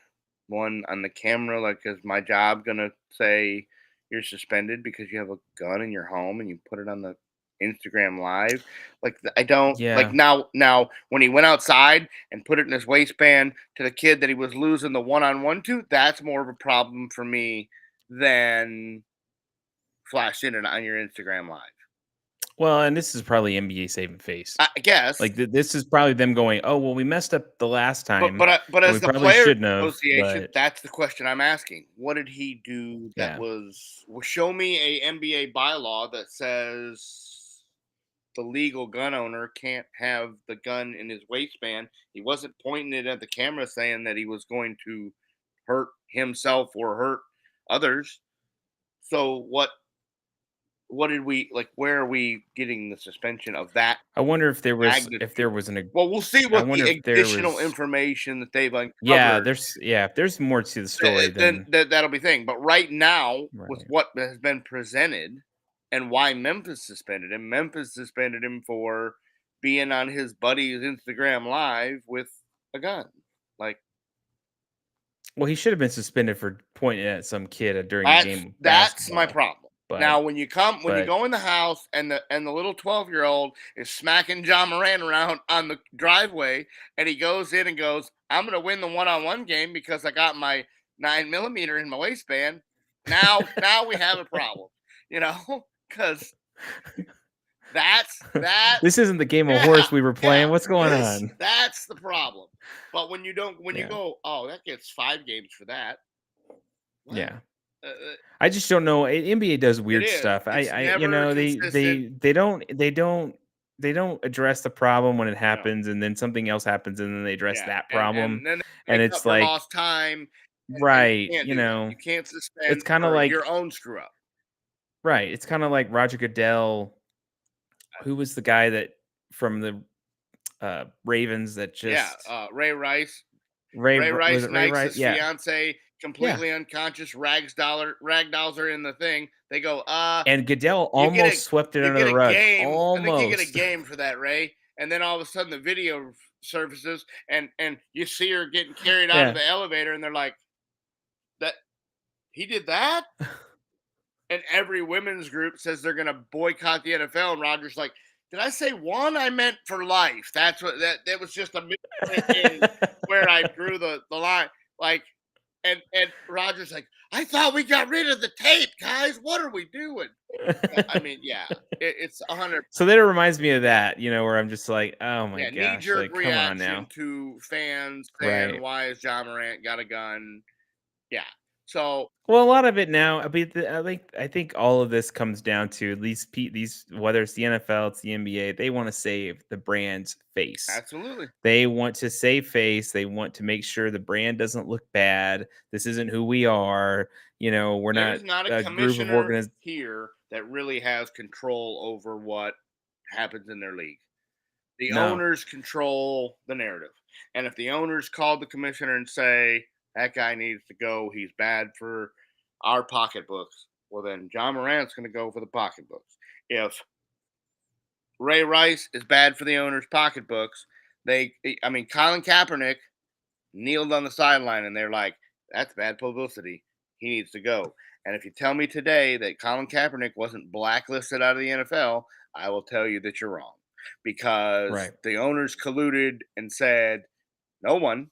one on the camera, like, is my job gonna say you're suspended because you have a gun in your home and you put it on the Instagram live? Like, I don't like Yeah. now when he went outside and put it in his waistband to the kid that he was losing the one-on-one to, that's more of a problem for me than flashing it on your Instagram live. Well, and this is probably NBA saving face. I guess. Like this is probably them going, "Oh, well, we messed up the last But time, but but and as we the probably players shouldn't have." association, But that's the question I'm asking. What did he do that yeah, show me a NBA bylaw that says the legal gun owner can't have the gun in his waistband. He wasn't pointing it at the camera saying that he was going to hurt himself or hurt others. So what did we like? Where are we getting the suspension of that I wonder if magnitude? there was an. Well, we'll see I what wonder the if there additional was. information that they've Yeah, uncovered. if there's more to the story Then than that'll be thing. But right now, with right. what has been presented and why Memphis suspended him for being on his buddy's Instagram live with a gun. Like, Well, he should have been suspended for pointing at some kid during a that's game of that's my basketball. problem. But Now, when you but go in the house and the little 12-year-old is smacking John Moran around on the driveway, and he goes in and goes, "I'm gonna win the one-on-one game because I got my 9mm in my waistband." Now we have a problem, because that this isn't the game of yeah, horse we were yeah. playing. What's going on? That's the problem. But when you Yeah, go, oh, that gets 5 games for that. What? yeah. I just don't know. NBA does It weird is. stuff. It's You never know, consistent. they don't address the problem when it No. happens, and then something else happens, and then they address Yeah, that and problem, then they and make up it's for like, lost time, and you right, can't you do that. know, You can't it's suspend kind of for like your own screw up. right, it's kind of like Roger Goodell. Who was the guy that from the Ravens that Yeah, just Ray Rice. Was it Ray Knight's Rice? his Yeah, fiance, yeah. completely unconscious, ragdolls her in the thing. They go, And Goodell you get a almost swept it you under get the a rug, game. I think you get a almost. game for that, Ray. And then all of a sudden the video surfaces and you see her getting carried out of Yeah. the elevator and they're like, that he did that? And every women's group says they're gonna boycott the NFL. And Rogers like, did I say one? I meant for life. That's what that was just a misprint in where I drew the line. Like, and Rogers like, I thought we got rid of the tape, guys. What are we doing? I mean, yeah, it's 100. So that reminds me of that, where I'm just like, "Oh my Yeah, knee gosh, jerk like, come on reaction now." to fans saying, Right. "Why is John Morant got a gun?" Yeah. So Well, a lot of it now, I think all of this comes down to these whether it's the NFL, it's the NBA, they wanna save the brand's face. absolutely, They want to save face, they want to make sure the brand doesn't look bad. This isn't who we are, we're not there's not a a group of commissioner organiz here that really has control over what happens in their league. The No. owners control the narrative. And if the owners called the commissioner and say, that guy needs to go, he's bad for our pocketbooks, well, then John Morant's going to go for the pocketbooks. If Ray Rice is bad for the owners' pocketbooks, I mean, Colin Kaepernick kneeled on the sideline and they're like, that's bad publicity. He needs to go. And if you tell me today that Colin Kaepernick wasn't blacklisted out of the NFL, I will tell you that you're wrong because Right. the owners colluded and said, no one,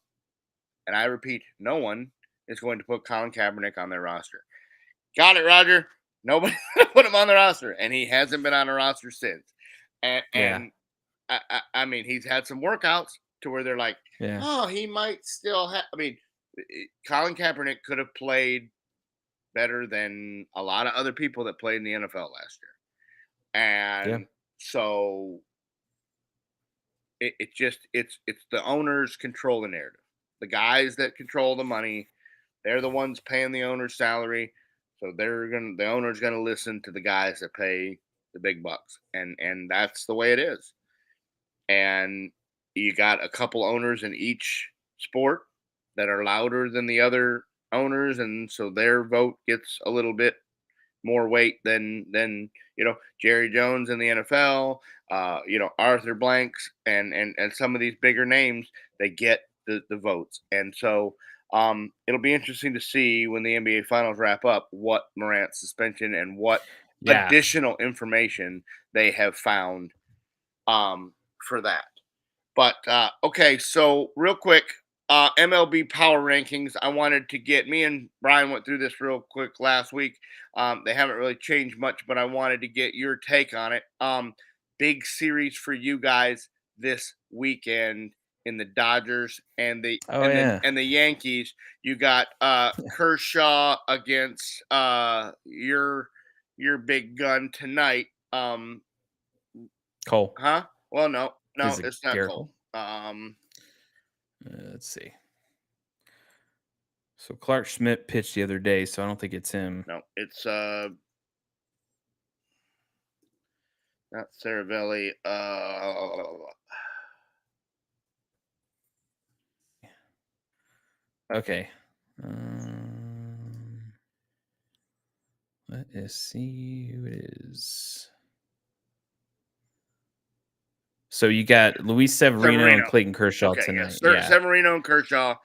and I repeat, no one is going to put Colin Kaepernick on their roster. Got it, Roger. Nobody put him on the roster, and he hasn't been on a roster since. And, Yeah. and I mean, he's had some workouts to where they're like, Yeah. oh, he might still have. I mean, Colin Kaepernick could have played better than a lot of other people that played in the NFL last year. Yeah. And so it's the owners control the narrative. The guys that control the money, they're the ones paying the owner's salary. So the owner's gonna listen to the guys that pay the big bucks. And that's the way it is. And you got a couple owners in each sport that are louder than the other owners, and so their vote gets a little bit more weight than Jerry Jones in the NFL, Arthur Blanks and some of these bigger names. They get the votes, and so it'll be interesting to see when the NBA finals wrap up what Morant's suspension and what Yeah. additional information they have found for that. But okay, so real quick, MLB power rankings. I wanted to get me and Brian went through this real quick last week. They haven't really changed much, but I wanted to get your take on it. Big series for you guys this weekend in the Dodgers and the Oh, yeah. Yankees. You got Kershaw against your big gun tonight. Cole. Huh? Well, no, Is it it's not Garrett Cole. Cole? Um, Let's see. So Clark Schmidt pitched the other day, so I don't think it's him. no, it's not Saravelli. Okay. Um, let us see who it is. So you got Luis Severino and Severino. Clayton Kershaw Okay, tonight. yes, Yeah. Severino and Kershaw,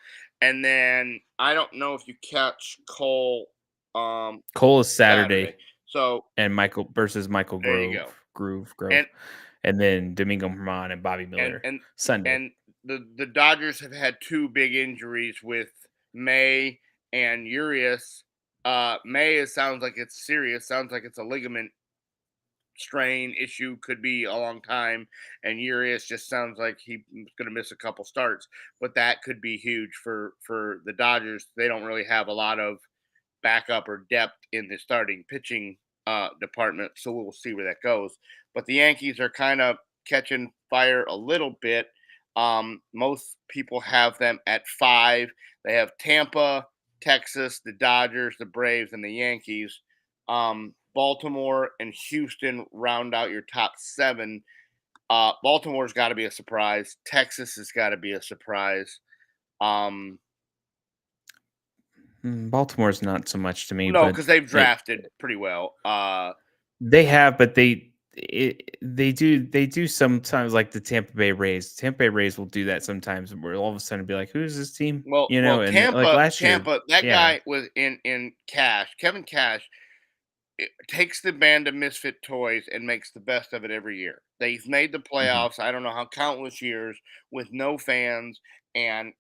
and then I don't know if you catch Cole. Cole is Saturday. Saturday So and Michael versus Michael there you go. Grove. And And then Domingo Herman and Bobby and Miller and Sunday. and the Dodgers have had two big injuries with May and Urias. May sounds like it's serious. Sounds like it's a ligament strain issue, could be a long time, and Urias just sounds like he's going to miss a couple starts, but that could be huge for the Dodgers. They don't really have a lot of backup or depth in the starting pitching department. So we'll see where that goes. But the Yankees are kind of catching fire a little bit. Most people have them at 5. They have Tampa, Texas, the Dodgers, the Braves, and the Yankees. Baltimore and Houston round out your top 7. Baltimore's got to be a surprise. Texas has got to be a surprise. Baltimore's not so much to me, No, but because they've drafted pretty well. they have, but they do sometimes, like the Tampa Bay Rays. Tampa Bay Rays will do that sometimes, where all of a sudden be like, "Who's this team?" Well, And like last year, Tampa, that yeah, guy was in Cash, Kevin Cash, takes the band of misfit toys and makes the best of it every year. They've made the mhm. playoffs. I don't know how countless years with no fans, and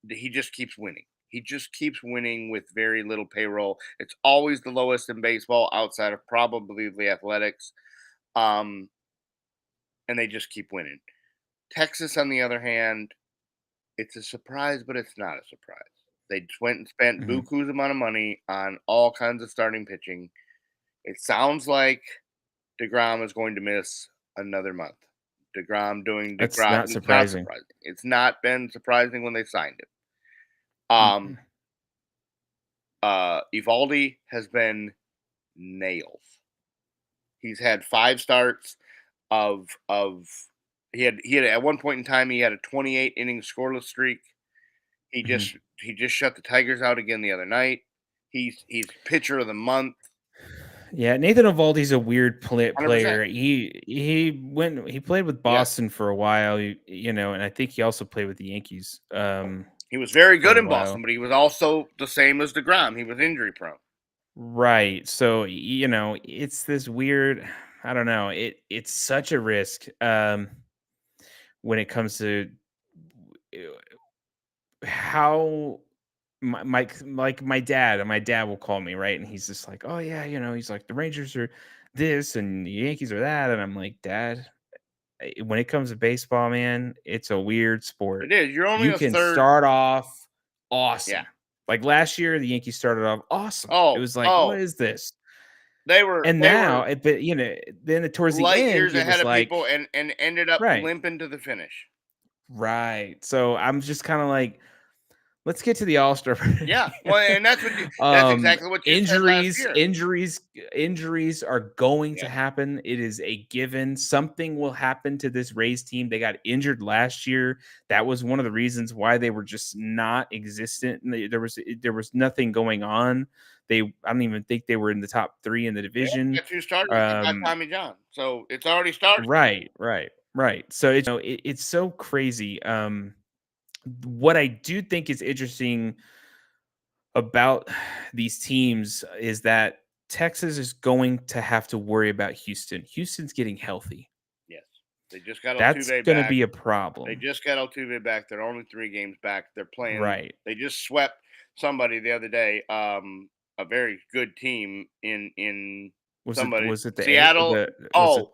he just keeps winning. He just keeps winning with very little payroll. It's always the lowest in baseball, outside of probably the Athletics, um, and they just keep winning. Texas, on the other hand, it's a surprise, but it's not a surprise. They just went and spent Mhm. buku's amount of money on all kinds of starting pitching. It sounds like DeGrom is going to miss another month. DeGrom doing That's DeGrom not is not surprising. surprising. It's not been surprising when they signed him. Mm-mm. Evaldi has been nails. He's had 5 starts of he had at one point in time he had a 28 inning scoreless streak. Mhm. He just shut the Tigers out again the other night. He's pitcher of the month. Yeah, Nathan Eovaldi's a weird 100%. player. He played with Yes. Boston for a while, and I think he also played with the Yankees He was very for good a in Boston, while. but he was also the same as DeGrom. He was injury prone. Right. So, it's this weird, I don't know. It's such a risk when it comes to how my dad will call me, right? And he's just like, "Oh yeah, he's like the Rangers are this and the Yankees are that." And I'm like, "Dad, when it comes to baseball, man, it's a weird It sport. is. You're only You a can third. start off Yeah. awesome. Like last year, the Yankees started off awesome. It Oh, was like, what oh, is this? they were And they were now, but then towards the light end, years it ahead was of people like, and ended up right, limping to the finish. right. So I'm just kind of like, let's get to the All-Star break. Yeah. Well, and that's exactly what you said last Injuries, year. injuries, injuries are going to Yes. happen. It is a given. Something will happen to this Rays team. They got injured last year. That was one of the reasons why they were just not existent. And there was nothing going on. I don't even think they were in the top 3 in the They only division. got 2 starters. They got Um, Tommy John. So it's already started. right, right, right. So it's so crazy. What I do think is interesting about these teams is that Texas is going to have to worry about Houston. Houston's getting healthy. Yes. They just got That's Altuve going to back. be a They problem. just got Altuve back. They're only 3 games back. They're playing. Right. They just swept somebody the other day. A very good team in Was it somebody was it the A Seattle. the was it Oh,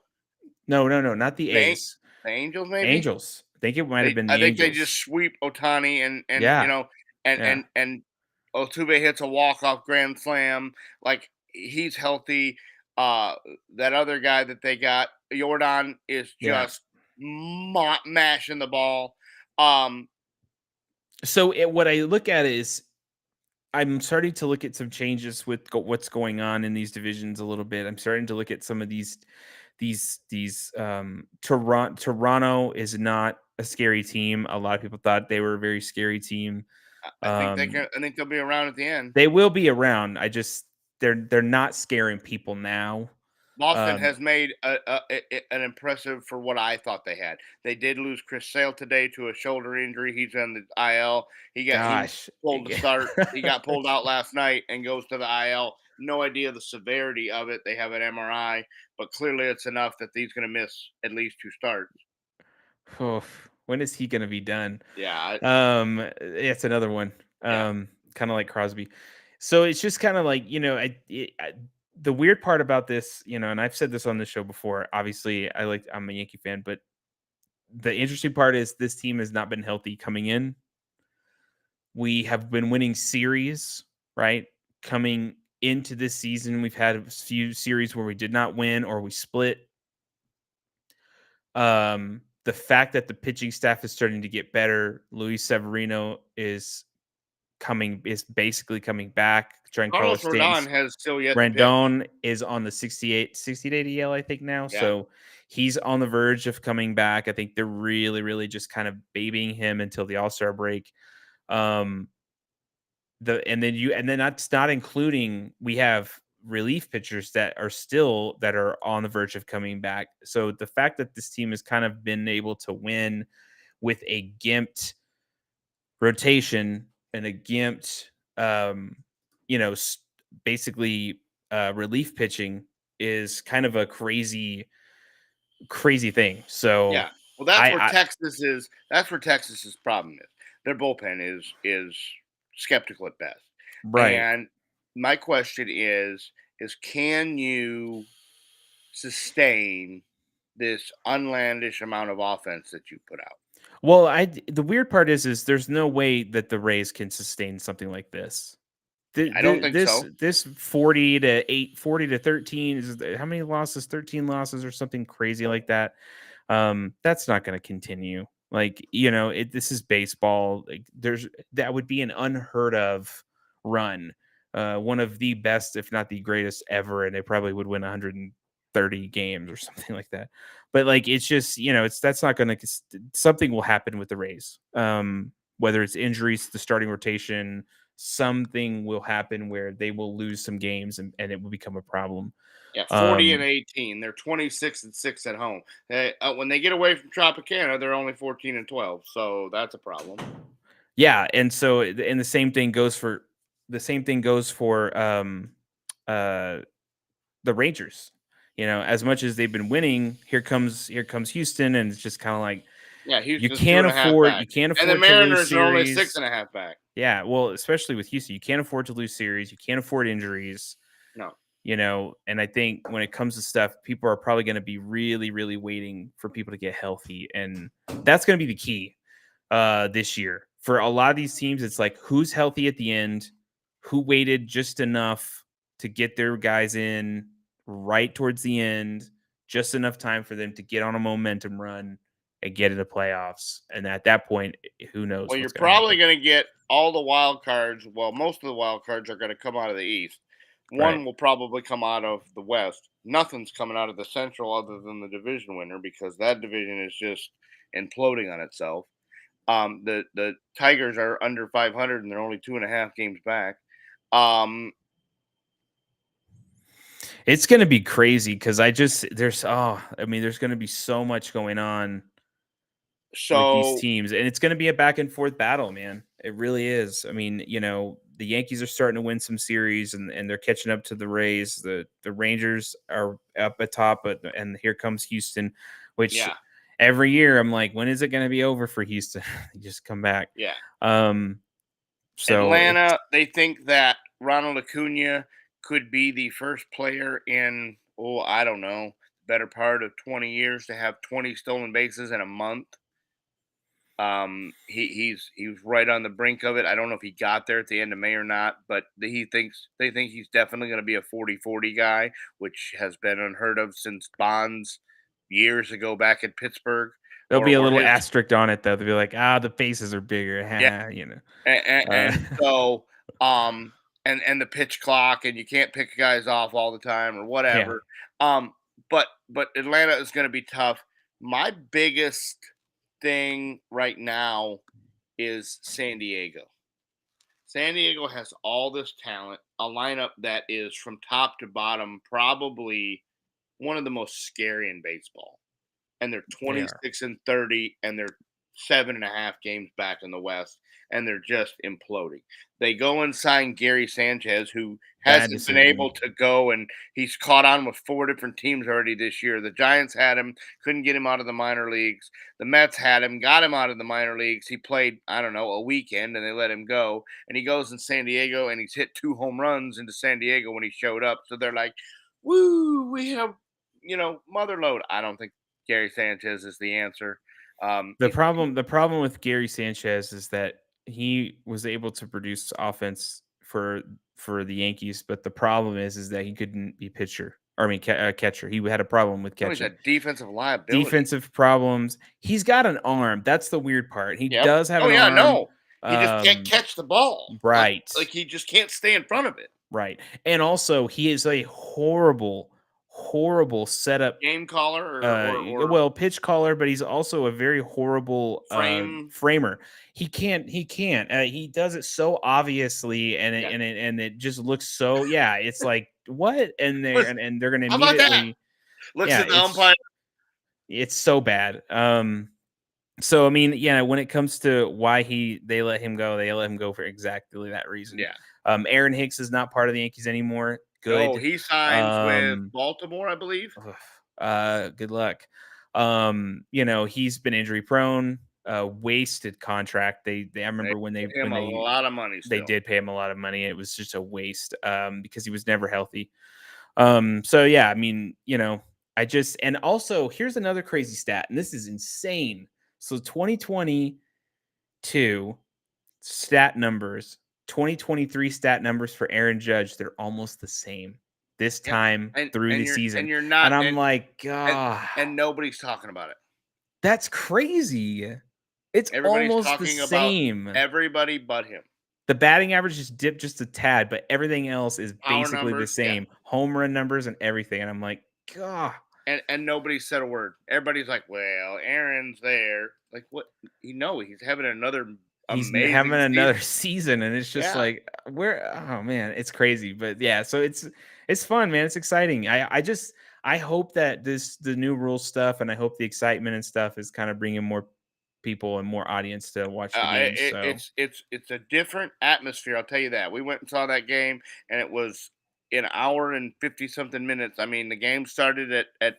No, no, no, not the the A's. the Angels maybe. Angels. I think it might have been I the think they just Angels. sweep Otani and Yeah. and Yeah. Altuve hits a walk off grand slam. Like he's healthy. Uh, that other guy that they got, Jordan, is Yeah. just mashing the ball. Um, So what I look at is I'm starting to look at some changes with what's going on in these divisions a little bit. I'm starting to look at some of these Toronto is not a scary team. A lot of people thought they were a very scary team. I think they Um, can. I think they'll be around at the end. they will be around. They're not scaring people now. Boston Um, has made an impressive for what I thought they had. They did lose Chris Sale today to a shoulder injury. He's on the IL. He gosh. pulled the start. He got pulled out last night and goes to the IL. No idea the severity of it. They have an MRI, but clearly it's enough that he's going to miss at least 2 starts. Oof, when is he gonna be done? Yeah, It's another one. yeah. Kind of like Crosby. So it's just kind of like, the weird part about this, and I've said this on the show before. Obviously, I'm a Yankee fan, but the interesting part is this team has not been healthy coming in. We have been winning series, right? coming into this season. We've had a few series where we did not win or we split. The fact that the pitching staff is starting to get better, Luis Severino is basically coming back. Giancarlo Carlos Rodon Stanton's has still yet to pitch. Rendon is on the 60-day DL, I think now. Yeah. So he's on the verge of coming back. I think they're really, really just kind of babying him until the All-Star break. And then that's not including, we have relief pitchers that are on the verge of coming back. So the fact that this team has kind of been able to win with a gimped rotation and a gimped, basically relief pitching is kind of a crazy thing. So Yeah. Well, that's where Texas's problem is. Their bullpen is skeptical at best. right. And my question is can you sustain this unlandish amount of offense that you put out? Well, the weird part is there's no way that the Rays can sustain something like this. I don't think so. This 40 to 8, 40 to 13 is how many losses? 13 losses or something crazy like that. That's not going to continue. Like, this is baseball. Like, that would be an unheard of run. One of the best, if not the greatest ever, and they probably would win 130 games or something like that. But like, it's just, that's not going to, something will happen with the Rays. Whether it's injuries to the starting rotation, something will happen where they will lose some games and it will become a problem. Yeah, 40 and 18. They're 26 and 6 at home. When they get away from Tropicana, they're only 14 and 12. So that's a problem. Yeah, and so the same thing goes for the Rangers. As much as they've been winning, here comes Houston, and it's just kind of like, yeah, you can't afford and the Mariners to lose are only series. 6.5 back. Yeah, well, especially with Houston, you can't afford to lose series. You can't afford injuries. No. And I think when it comes to stuff, people are probably going to be really, really waiting for people to get healthy. And that's going to be the key this year. For a lot of these teams, it's like, who's healthy at the end, who waited just enough to get their guys in right towards the end, just enough time for them to get on a momentum run and get into playoffs. And at that point, who knows? Well, you're probably going to get all the wild cards. Well, most of the wild cards are going to come out of the East. One will probably come out of the West. Nothing's coming out of the Central other than the division winner, because that division is just imploding on itself. The Tigers are under 500 and they're only 2.5 games back. It's going to be crazy because there's going to be so much going on with these teams, and it's going to be a back and forth battle, man. It really is. I mean, the Yankees are starting to win some series, and they're catching up to the Rays. The Rangers are up atop, and here comes Houston, which every year I'm like, when is it going to be over for Houston? They just come back. Yeah. So Atlanta, they think that Ronald Acuna could be the first player in, I don't know, better part of 20 years to have 20 stolen bases in a month. He was right on the brink of it. I don't know if he got there at the end of May or not, but they think he's definitely going to be a 40-40 guy, which has been unheard of since Bonds years ago back in Pittsburgh. There'll be a little asterisk on it, though. They'll be like, the bases are bigger. Yeah. And so, and the pitch clock, and you can't pick guys off all the time or whatever. Yeah. But Atlanta is going to be tough. My biggest thing right now is San Diego. San Diego has all this talent, a lineup that is from top to bottom probably one of the most scary in baseball. And they're 26 and 30, and they're 7.5 games back in the West, and they're just imploding. They go and sign Gary Sanchez, who hasn't been able to go, and he's caught on with 4 different teams already this year. The Giants had him, couldn't get him out of the minor leagues. The Mets had him, got him out of the minor leagues. He played, I don't know, a weekend, and they let him go. And he goes in San Diego, and he's hit 2 home runs into San Diego when he showed up. So they're like, woo, we have, mother load. I don't think Gary Sanchez is the answer. The problem with Gary Sanchez is that he was able to produce offense for for the Yankees, but the problem is that he couldn't be pitcher. Or I mean, catcher. He had a problem with No, he's catching. a defensive liability. Defensive problems. He's got an arm. That's the weird part. He Yep. does have Oh an yeah, arm. no. He just can't catch the ball. Right. Like he just can't stay in front of it. Right. And also, he is a horrible, horrible setup. Game caller or Well, pitch caller, but he's also a very horrible framer. He can't. He does it so obviously, and it just looks so. Yeah, it's like what, and they're going to immediately looks at the umpire. It's so bad. So I mean, yeah, when it comes to why they let him go for exactly that reason. Yeah. Aaron Hicks is not part of the Yankees anymore. Good. Oh, he signs with Baltimore, I believe. Good luck. He's been injury prone, wasted contract. I remember when they paid him a lot of money. They did pay him a lot of money. It was just a waste because he was never healthy. So yeah, I mean, and also here's another crazy stat, and this is insane. So 2022 stat numbers, 2023 stat numbers for Aaron Judge, they're almost the same this time through the season. And you're not. And I'm like, God. And nobody's talking about it. That's crazy. It's almost the same. Everybody but him. The batting average just dipped just a tad, but everything else is basically the same. Yeah. Home run numbers and everything. And I'm like, God. And nobody said a word. Everybody's like, well, Aaron's there. Like, what? He's having another season, and it's just like, oh man, it's crazy. But yeah, so it's fun, man. It's exciting. I hope that the new rules stuff, and I hope the excitement and stuff is kind of bringing more people and more audience to watch the game. It's a different atmosphere. I'll tell you that. We went and saw that game, and it was an hour and 50 something minutes. I mean, the game started at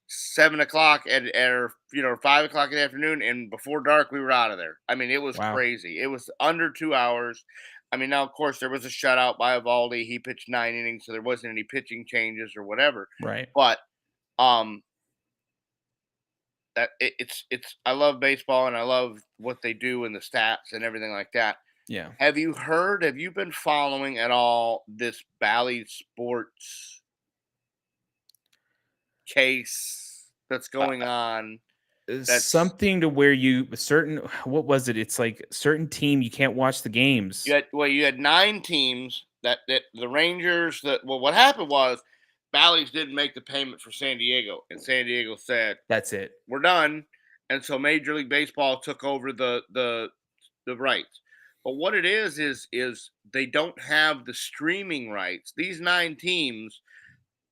7 o'clock or 5 o'clock in the afternoon, and before dark we were out of there. I mean, it was crazy. It was under 2 hours. I mean, now of course there was a shutout by Eovaldi. He pitched 9 innings, so there wasn't any pitching changes or whatever. Right. But that it's I love baseball, and I love what they do and the stats and everything like that. Yeah. Have you been following at all this Bally Sports case that's going on? That's something to where what was it? It's like certain team you can't watch the games. You had 9 teams that the Rangers what happened was Bally's didn't make the payment for San Diego, and San Diego said, that's it. We're done. And so Major League Baseball took over the rights. But what it is they don't have the streaming rights. These 9 teams,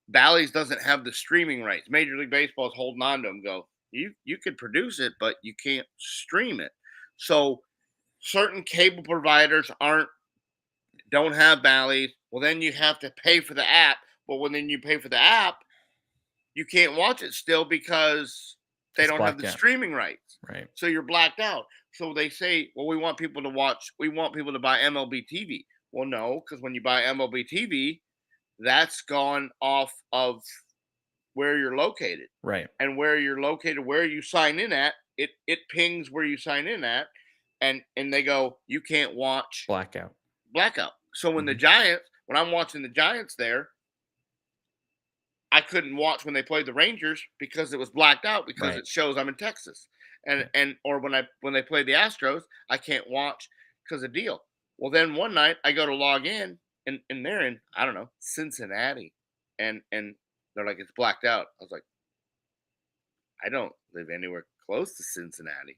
Bally's doesn't have the streaming rights. Major League Baseball is holding on to them. Go, you could produce it, but you can't stream it. So certain cable providers don't have Bally's. Well, then you have to pay for the app. But when you pay for the app, you can't watch it still because they don't have the streaming rights. Right. So you're blacked out. So they say, well, we want people to buy MLB TV. Well, no, because when you buy MLB TV, that's gone off of where you're located. Right. And where you're located, where you sign in at, it pings where you sign in at, and they go, you can't watch blackout. So when when I'm watching the Giants there, I couldn't watch when they played the Rangers because it was blacked out because it shows I'm in Texas. Or when they played the Astros, I can't watch because of deal. Well, then one night I go to log in and they're in, I don't know, Cincinnati. And they're like, it's blacked out. I was like, I don't live anywhere close to Cincinnati.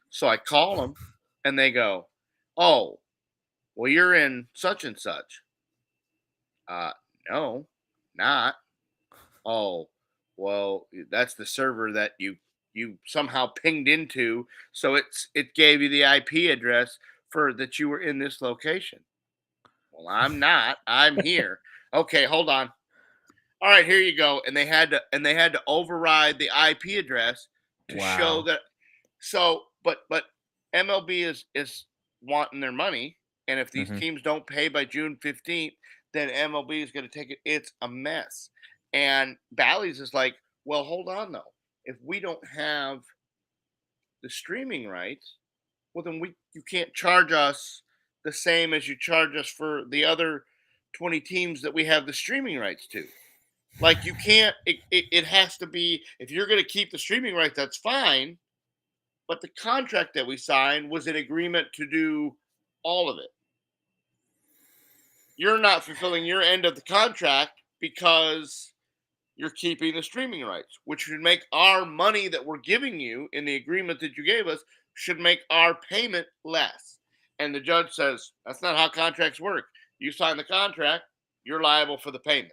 So I call them and they go, oh, well, you're in such and such. No, not. Oh, well, that's the server that you somehow pinged into, so it gave you the IP address for that you were in this location. Well, I'm not. I'm here. Okay, hold on. All right, here you go. And they had to override the IP address to show that. So, but MLB is wanting their money, and if these teams don't pay by June 15th, then MLB is going to take it. It's a mess. And Bally's is like, well, hold on though. If we don't have the streaming rights, well then you can't charge us the same as you charge us for the other 20 teams that we have the streaming rights to. Like you can't. It has to be. If you're going to keep the streaming rights, that's fine. But the contract that we signed was an agreement to do all of it. You're not fulfilling your end of the contract because you're keeping the streaming rights, which should make our money that we're giving you in the agreement that you gave us should make our payment less. And the judge says that's not how contracts work. You sign the contract, you're liable for the payment.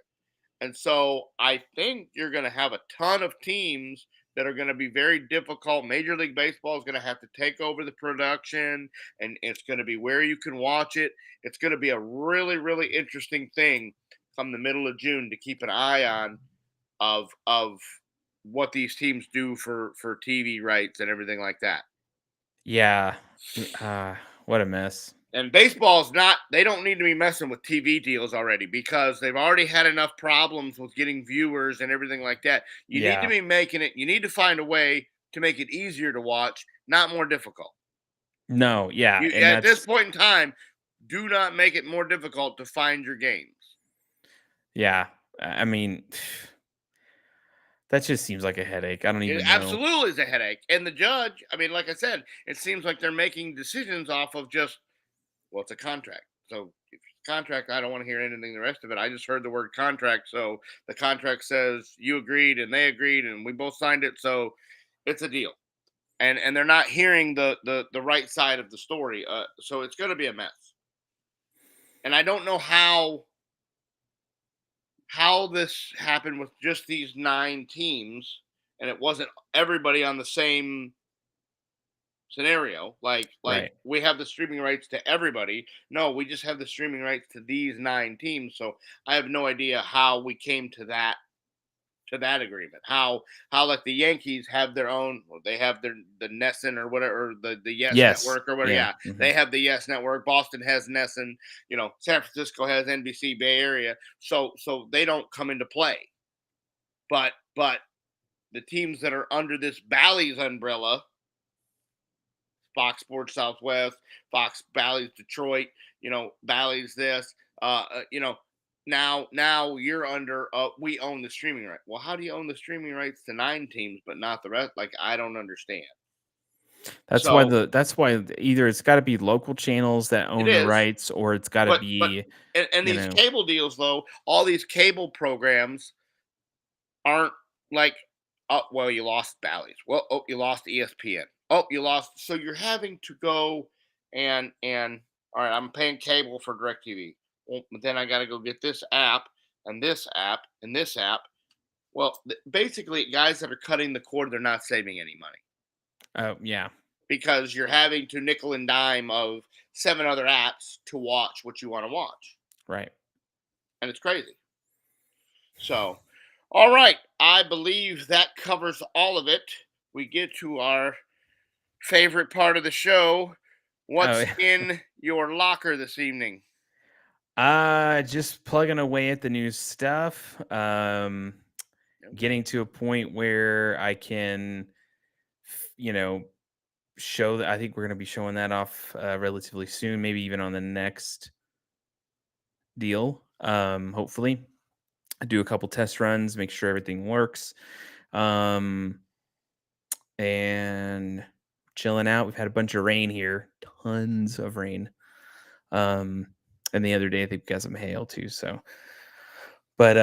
And so I think you're going to have a ton of teams that are going to be very difficult. Major League Baseball is going to have to take over the production, and it's going to be where you can watch it. It's going to be a really, really interesting thing come the middle of June to keep an eye on of what these teams do for TV rights and everything like that. Yeah. What a mess. And baseball's not, they don't need to be messing with TV deals already because they've already had enough problems with getting viewers and everything like that. You need to Yeah. be making it, you need to find a way to make it easier to watch, not more difficult. No, yeah, You and at this that's point in time, do not make it more difficult to find your games. yeah. I mean, that just seems like a headache. I don't It even know. absolutely is a headache. And the judge, I mean, like I said, it seems like they're making decisions off of just, well, it's a contract. So if it's a contract, I don't want to hear anything the rest of it. I just heard the word contract. So the contract says you agreed and they agreed and we both signed it. So it's a deal. And they're not hearing the right side of the story. So it's going to be a mess. And I don't know how this happened with just these 9 teams and it wasn't everybody on the same scenario. Like Right. we have the streaming rights to everybody. No, we just have the streaming rights to these 9 teams. So I have no idea how we came to that agreement. How like the Yankees have their own, well, they have the Nesson or whatever, or the Yes Yes. Network or whatever. Yeah. Yeah, Mhm. they have the Yes Network. Boston has Nesson. San Francisco has NBC Bay Area. So they don't come into play. But the teams that are under this Bally's umbrella, Fox Sports Southwest, Fox Bally's Detroit, Bally's this, now you're under we own the streaming right. Well, how do you own the streaming rights to 9 teams but not the rest? Like I don't understand. So That's why either it's gotta be local channels that it own the is, rights or it's gotta but be, and you these know cable deals though, all these cable programs aren't like, oh well, you lost Bally's. Well, oh, you lost ESPN. Oh, you lost. So you're having to go and all right, I'm paying cable for DirecTV. Well, but then I got to go get this app and this app and this app. Well, basically, guys that are cutting the cord, they're not saving any money oh, yeah. because because you're having to nickel and dime of 7 other apps to watch what you want to watch, Right. and it's crazy. So, all right, I believe that covers all of it. We get to our favorite part of the show. Oh, What's yeah. in your locker this evening? Just plugging away at the new stuff, Okay. getting to a point where I can, you know, show that I think we're gonna be showing that off, relatively soon, maybe even on the next deal, hopefully. Do a couple test runs, make sure everything works. Um, and chilling out. We've had a bunch of rain here, tons of rain. Um, and the other day I think we got some hail too. But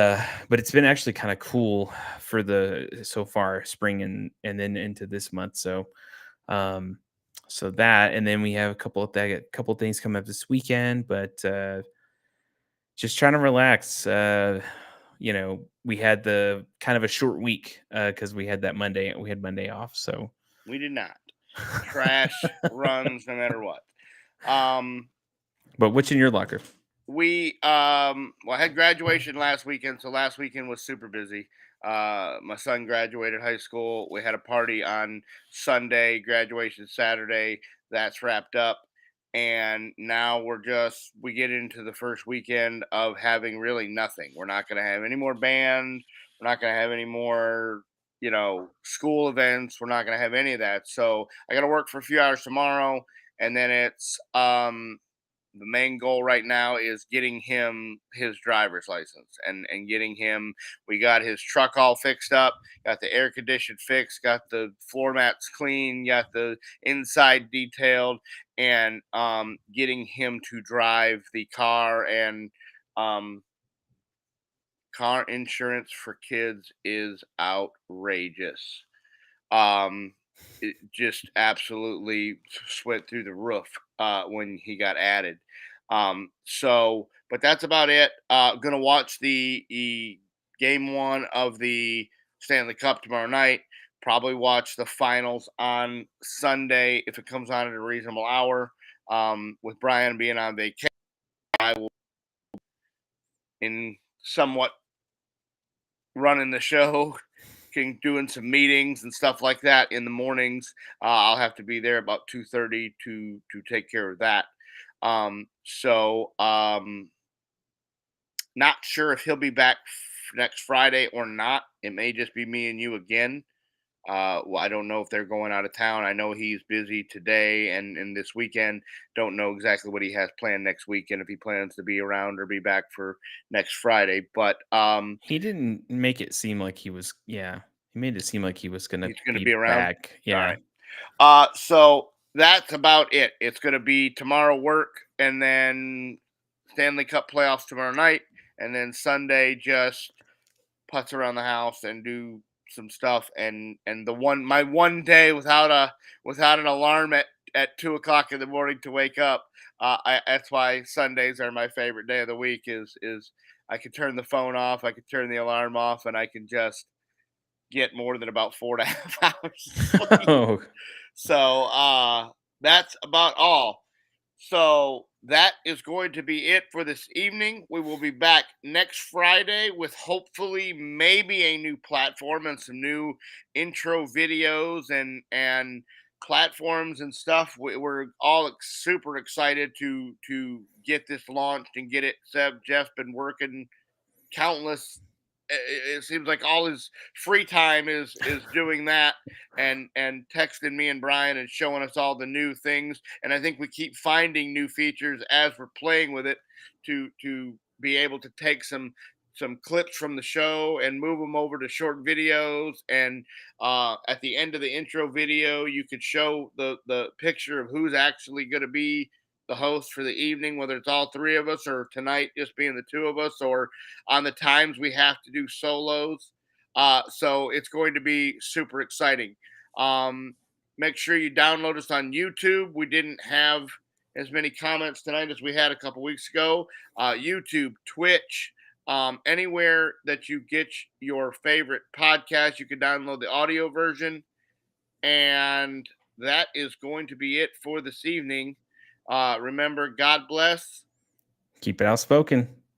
it's been actually kind of cool for the so far spring and then into this month. Um, so that and then we have a couple things coming up this weekend, but just trying to relax. We had the kind of a short week because we had Monday off. So, We did not. Trash runs no matter what. Um, but what's in your locker? I had graduation last weekend, so last weekend was super busy. My son graduated high school. We had a party on Sunday, graduation Saturday. That's wrapped up. And now we get into the first weekend of having really nothing. We're not going to have any more band. We're not going to have any more, school events. We're not going to have any of that. So I got to work for a few hours tomorrow. And then it's the main goal right now is getting him his driver's license and getting him. We got his truck all fixed up, got the air conditioned fixed, got the floor mats clean, got the inside detailed, and getting him to drive the car. And um, car insurance for kids is outrageous. It just absolutely went through the roof when he got added. But that's about it. Gonna watch the game one of the Stanley Cup tomorrow night. Probably watch the finals on Sunday if it comes on at a reasonable hour. With Brian being on vacation, I will in somewhat running the show, doing some meetings and stuff like that in the mornings. I'll have to be there about 2:30 to take care of that. Not sure if he'll be back next Friday or not. It may just be me and you again. Well, I don't know if they're going out of town. I know he's busy today and this weekend. Don't know exactly what he has planned next weekend, if he plans to be around or be back for next Friday. But He didn't make it seem like he was. Yeah, he made it seem like he was gonna he's going to be be around. back. All Yeah. right. So that's about it. It's going to be tomorrow work, and then Stanley Cup playoffs tomorrow night, and then Sunday just putz around the house and do some stuff. And my one day without an alarm at 2 o'clock in the morning to wake up. That's why Sundays are my favorite day of the week. Is I can turn the phone off, I can turn the alarm off, and I can just get more than about 4.5 hours of sleep. Oh, So that's about all. So that is going to be it for this evening. We will be back next Friday with hopefully maybe a new platform and some new intro videos and platforms and stuff. We're all super excited to get this launched and get it. Jeff's been working countless. It seems like all his free time is doing that and texting me and Brian and showing us all the new things. And I think we keep finding new features as we're playing with it to be able to take some clips from the show and move them over to short videos. And at the end of the intro video, you could show the picture of who's actually going to be the host for the evening, whether it's all three of us or tonight just being the two of us, or on the times we have to do solos. So it's going to be super exciting. Make sure you download us on YouTube. We didn't have as many comments tonight as we had a couple weeks ago. YouTube, Twitch, anywhere that you get your favorite podcast, you can download the audio version. And that is going to be it for this evening. Remember, God bless. keep it outspoken.